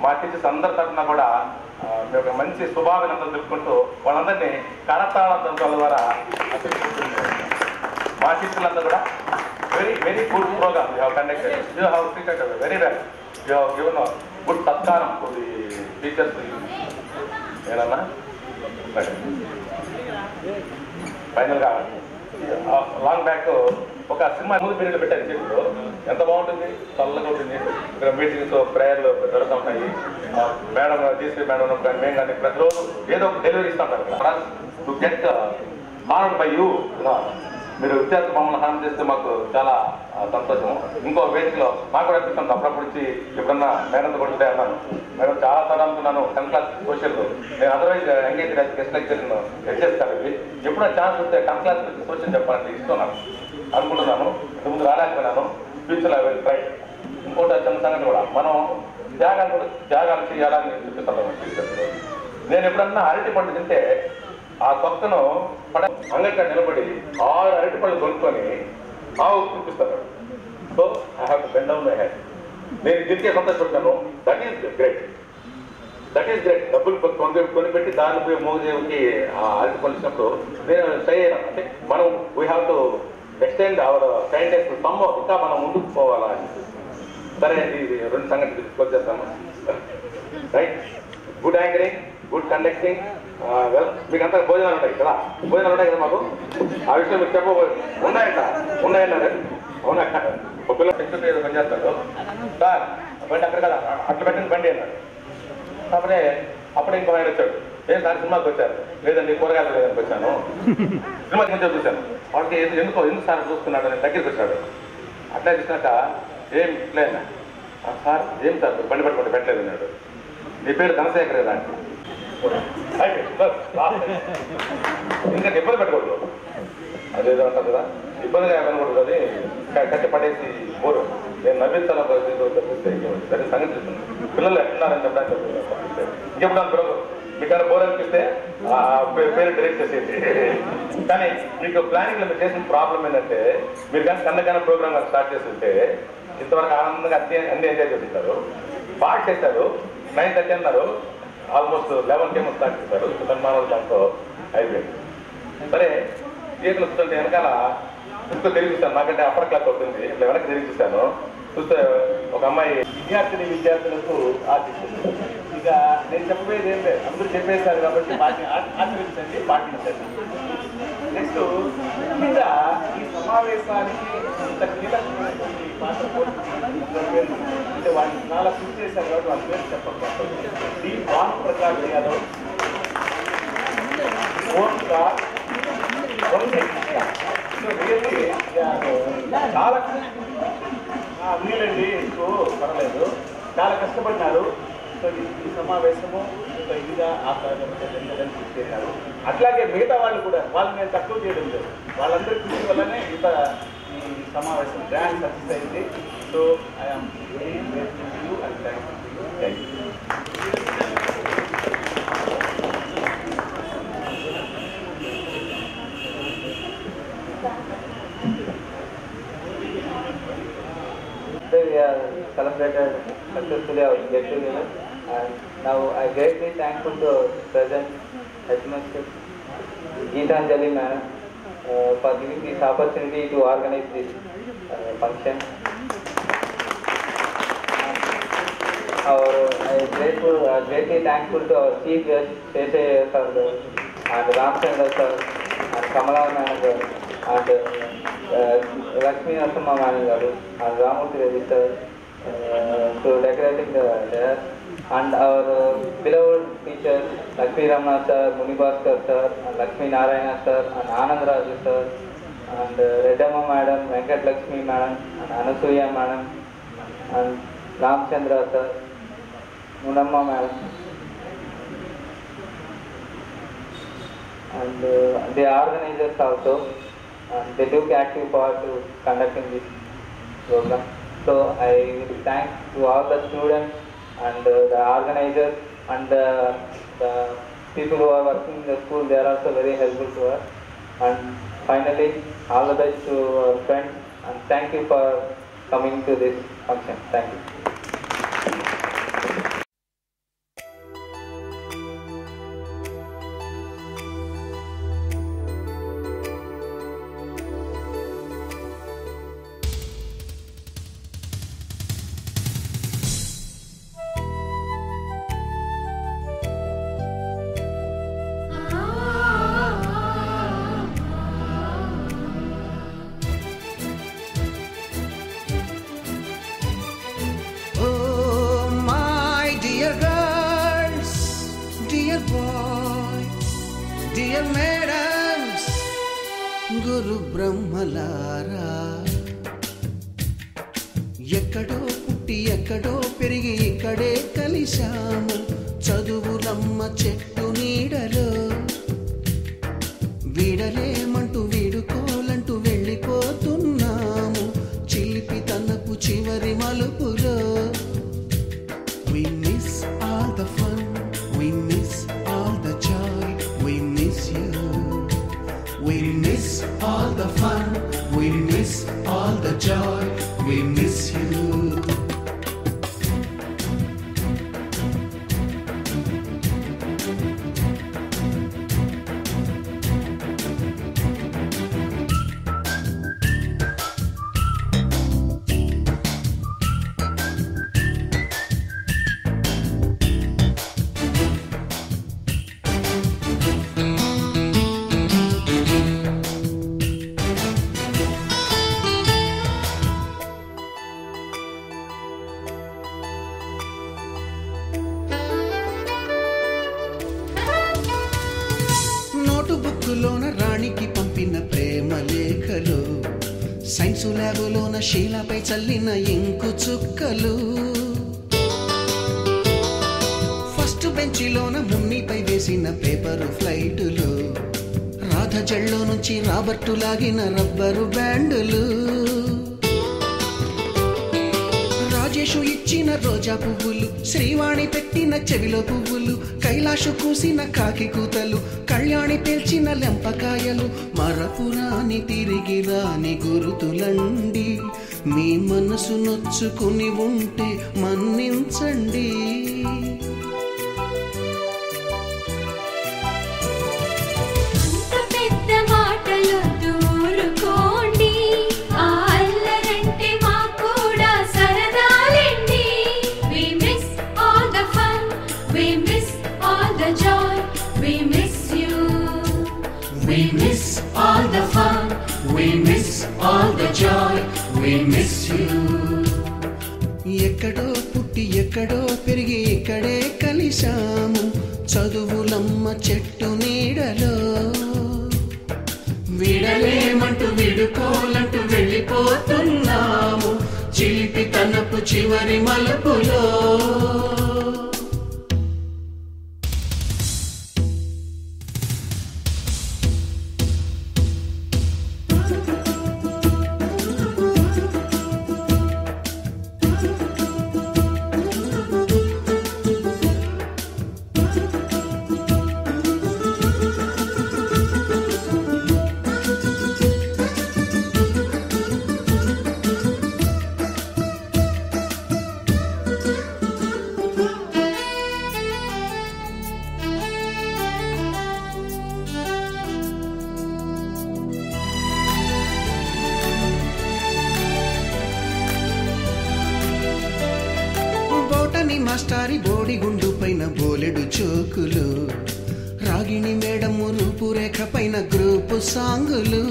మా టీచర్స్ అందరి తరఫున కూడా మేము ఒక మంచి శుభాభినందనలు తెలుపుకుంటూ వాళ్ళందరినీ కరతాళ దంతాల ద్వారా మా టీచర్లందరూ కూడా very very good program you have conducted. You have treated very well. You have given good సత్కారం టు ది టీచర్స్. ఏనన్నా ఫైనల్గా లాంగ్ బ్యాక్ ఒక సినిమా ముందు పీరియడ్ పెట్టారు చెట్లు. ఎంత బాగుంటుంది, చల్లగా ఉంటుంది. ఇక్కడ మీటింగ్స్ ప్రేయర్లు జరుగుతూ ఉంటాయి. మేడం జీసీ మేడం కానీ మేము కానీ ప్రతిరోజు ఏదో ఒక డెలివరీ ఇస్తూ ఉంటారు. To get honoured by you. మీరు విద్యార్థులు మమ్మల్ని హానం చేస్తే మాకు చాలా సంతోషం. ఇంకో వేదికలో నాకు కూడా అనిపిస్తుంది అప్పుడప్పుడు వచ్చి ఎప్పుడన్నా మేడం కొట్టుకుంటే అన్నాను. మేడం చాలా సార్లు అనుకున్నాను 10th క్లాస్ సోషల్ నేను అదర్వైజ్ ఎంగేజ్ గెస్ట్ లెక్చర్ చేస్తాను. ఇది ఎప్పుడో ఛాన్స్ వస్తే 10th క్లాస్ సోషల్ చెప్పాలంటే ఇస్తున్నాను అనుకుంటున్నాను. ఇంతకుముందు రాలేకపోయినాను. ఫ్యూచర్లో ఐ విల్ ట్రై. ఇంకోటి చిన్న సంగతి కూడా మనం త్యాగాలు చేయాలని చూపిస్తాను. నేను ఎప్పుడన్నా అరటి పండు తింటే ఆ తొక్కను అంగడికాడ నిలబడి 6 అరటిపళ్ళు కొనుక్కొని ఆవు చూపిస్తాను. So I have to bend down my head. నేను దీనికే సంతోషపడ్డాను. That is great. డబ్బులు కొనిపెట్టి దాన్ని పోయి మోగదేవుకి అరటిపళ్ళు ఇచ్చినప్పుడు నేను సై అయ్యాను. అంటే మనం we have to extend our kindness some ఇంకా మనం ముందుకు పోవాలా అని. సరే ఇది 2 సంగతులు డిస్కస్ చేస్తాను. Right, good anchoring, good conducting. Well మీకు అంతా భోజనాలు ఉంటాయి కదా, భోజనాలు ఉంటాయి కదా మాకు. ఆ విషయం మీకు చెప్పబోదు ఉన్నాయన్నారు. అవునా, ఒక పిల్లలు పెంచుకుంటే ఏదో పని చేస్తాడు. సార్ బండి అక్కడ కదా అట్లా పెట్టిన బండి అన్నాడు. అప్పుడే ఇంకో ఆయన వచ్చాడు. ఏం సార్ సినిమాకి వచ్చారు? లేదండి కూరగాయలు లేదని వచ్చాను. సినిమా చూశాను. వాడికి ఎందుకు సార్ చూస్తున్నాడు అని దగ్గరికి వచ్చాడు. అట్లా చూసినాక ఏం ఇట్లేనా సార్, ఏం సార్ బండి పట్టుకుంటే పెట్టలేదు అన్నాడు. నీ పేరు ధనశేఖర్ కదా అంటే ఇంకా ఇబ్బంది పెట్టకూడదు. అదేదో అంటారు కదా, ఇబ్బందిగా కనకూడదు. అది కట్టి పడేసి బోరు నేను నవ్వించాలని సరే సంగతి చెప్తున్నాను. పిల్లలు ఎట్లున్నారని చెప్పడానికి ఇంకెప్పుడు పిల్లలు మీకు బోర్ అనిపిస్తే పేరు డైరెక్ట్ చేసేది. కానీ మీకు ప్లానింగ్లో మీరు చేసిన ప్రాబ్లం ఏంటంటే మీరు కానీ కన్నకన్నా ప్రోగ్రామ్ స్టార్ట్ చేస్తుంటే ఇంతవరకు ఆనందంగా అన్ని ఎంజాయ్ చేస్తుంటారు. బాగా చేశారు. 9:30 అన్నారు, ఆల్మోస్ట్ 11 కేమో స్టార్ట్ చేశారు. సన్మానాలు దాంతో అయిపోయింది. సరే థియేటర్లు వస్తుంటే వెనకాల ఇంకో తిరిగి చూస్తాను. నాకంటే అప్పర్ క్లాస్ అవుతుంది. ఇట్లా వెనక్కి తిరిగి చూస్తాను. చూస్తే ఒక అమ్మాయి విద్యార్థులకు ఆశిస్తుంది. ఇక నేను చెప్పబోయేది ఏం లేదు, అందరూ చెప్పేశారు కాబట్టి ఆచరించండి, పాటించండి. నెక్స్ట్ ముఖ్యంగా ఈ సమావేశానికి ఇంత కీలకమైనటువంటి పాత్ర అంటే వాళ్ళు చాలా కృషి చేశారు కాబట్టి వాళ్ళ పేరు చెప్పకపోతుంది. డి భాను ప్రకాష్ యాదవ్, చాలా వీళ్ళండి ఎక్కువ పర్వాలేదు, చాలా కష్టపడినారు. సో ఈ సమావేశము ఇదిగా కృషి చేశారు. అట్లాగే మిగతా వాళ్ళు కూడా వాళ్ళని నేను తక్కువ చేయడం లేదు. వాళ్ళందరి కృషి వల్లనే ఇంత ఈ సమావేశం గ్రాండ్ సక్సెస్ అయింది. So I'm very grateful to you and thank you. We are celebrated successfully our get together, and now I greatly thankful to President Headmaster Geetanjali ma'am for giving this opportunity to organize this function. I greatly thankful to our chief guest Sheshe sir and Ramchandra sir and Kamala manager and Lakshmi Narasimha manager and Ramurthy Reddy sir to decorating the dais and our beloved teachers Lakshmi Ramana sir, Munibhaskar sir, and Lakshmi Narayana sir, and Anand Raju sir, and Redamma madam, Venkat Lakshmi madam, and Anasuya madam, and Ramchandra sir, Munamma madam, and the organizers also, and they took active part to conducting this program. So I will thank to all the students and the organizers and the people who are working in the school. They are also very helpful to us. And finally, all the best to our friends, and thank you for coming to this function. Thank you. గురు బ్రహ్మలారా, ఎక్కడో పుట్టి ఎక్కడో పెరిగి ఇక్కడే కలిశాము. చదువులమ్మ చెట్టు నీడలో వీడలేమంటూ వీడుకోలంటూ వెళ్ళిపోతున్నాము. చిలిపి తనపు చివరి మలుపులో We miss all the fun, we miss all the joy, we miss you. We miss all the fun, we miss all the joy, we miss you. బుక్కులోన రాణికి పంపిన ప్రేమ లేఖలు, సైన్సు ల్యాబులోన శీలపై చల్లిన ఇంకు చుక్కలు, ఫస్ట్ బెంచిలోన మున్నిపై వేసిన పేపరు ఫ్లైటులు, రాధ జల్లో నుంచి రాబర్టు లాగిన rubber బ్యాండులు, Rajesh ఇచ్చిన రోజా పువ్వులు, శ్రీవాణి పెట్టిన చెవిలో పువ్వులు, కైలాషు కూసిన కాకి కూతలు, కళ్యాణి పేల్చిన లెంపకాయలు, మరపురాని తిరిగి రాని గురుతులండి. మీ మనసు నొచ్చుకుని ఉంటే మన్నించండి. We miss all the fun, we miss all the joy, we miss you. ఎక్కడో పుట్టి ఎక్కడో పెరిగి ఇక్కడే కలిశాము. చదువులమ్మ చెట్టు నీడలో విడలేమంటూ విడుకోలంటూ వెళ్ళిపోతున్నాము. చిలిపి తనపు చివరి మలుపులో మాస్టారి బోడిగుండు పైన బోలెడు చోకులు, రాగిణి మేడము రూపురేఖ పైన గ్రూపు సాంగులు,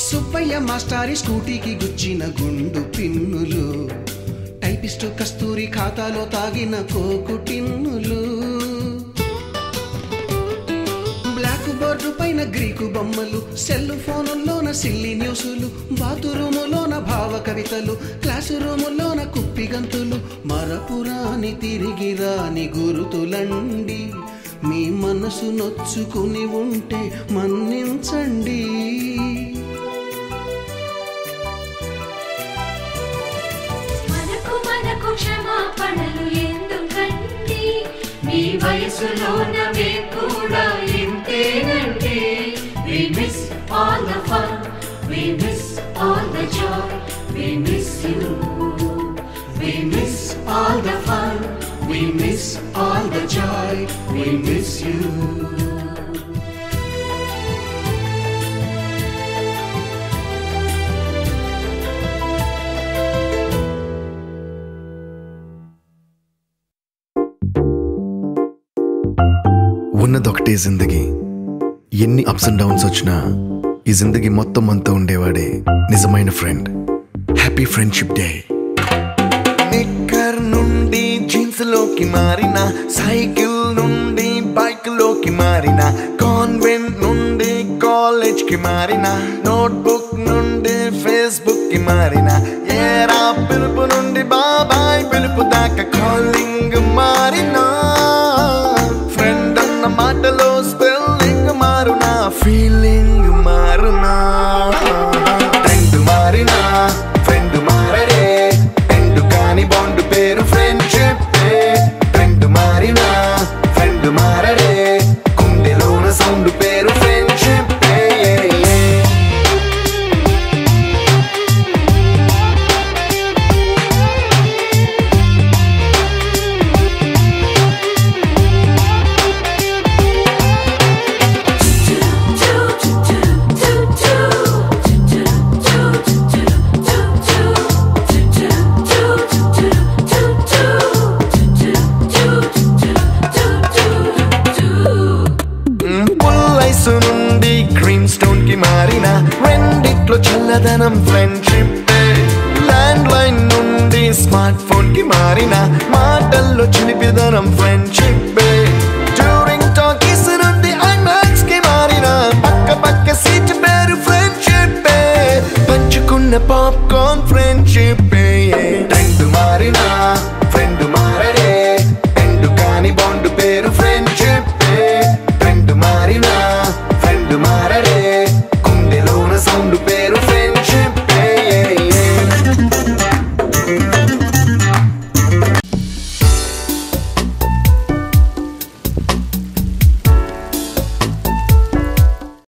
సుబ్బయ్య మాస్టారి స్కూటీకి గుచ్చిన గుండు పిన్నులు, టైపిస్టు కస్తూరి ఖాతాలో తాగిన కోకు టిన్నులు, బ్లాక్ బోర్డు పైన గ్రీకు బొమ్మలు, సెల్ ఫోనుల్లోన సిల్లి న్యూసులు, బాతురూములోన భావ కవితలు, క్లాసు రూములోన కుప్పిగంతులు, మరపురాని తిరిగి రాని గురుతులండి. మీ మనసు నొచ్చుకుని ఉంటే మన్నించండి. మనకు క్షమాపణలు ఎందుకండి, మీ వయసులోన మేము కూడా ఇంతేనండి. We miss all the fun, we miss all the joy, we miss you. We miss all the fun, we miss all the joy, we miss you. ఉన్నదొకటే జిందగీ, ఎన్ని అప్స్ అండ్ డౌన్స్ వచ్చినా ఈ జిందగీ మొత్తం అంతా ఉండేవాడే నిజమైన friend. Happy friendship day. Knicker నుండి jeans లోకి మారిన, సైకిల్ నుండి బైక్ లోకి మారిన, కాన్వెంట్ నుండి కాలేజ్ కి మారిన, నోట్బుక్ నుండి ఫేస్బుక్ కి మారిన, ఏరా పిలుపు నుండి బాబాయ్ పిలుపు దాకా కాలింగ్ మారిన, ఫ్రెండ్ అన్న మాటలో స్పెల్లింగ్ మారునా, ఫీలింగ్ మారునా, ట్రెండ్ మారినా ఫ్రెండ్ మారడే, ట్రెండ్ కాని బాండ్ పేరు ఫ్రెండ్షిప్. ట్రెండ్ మారినా ఫ్రెండ్ మారడే, గుండెలోన సౌండ్ పేరు ఫ్రెండ్షిప్. నుండి గ్రీన్ స్టోన్ కి మారిన, రెండిట్లో చల్లదనం ఫ్రెండ్షిప్. ల్యాండ్ లైన్ నుండి స్మార్ట్ ఫోన్ కి మారిన, మాటల్లో చిలిపిదనం ఫ్రెండ్షిప్. డ్యూరింగ్ టాకీస్ నుండి ఐమాక్స్ కి మారిన, పక్క పక్క సీట్ పేరు ఫ్రెండ్షిప్. పంచుకున్న పాప్కార్న్ ఫ్రెండ్షిప్.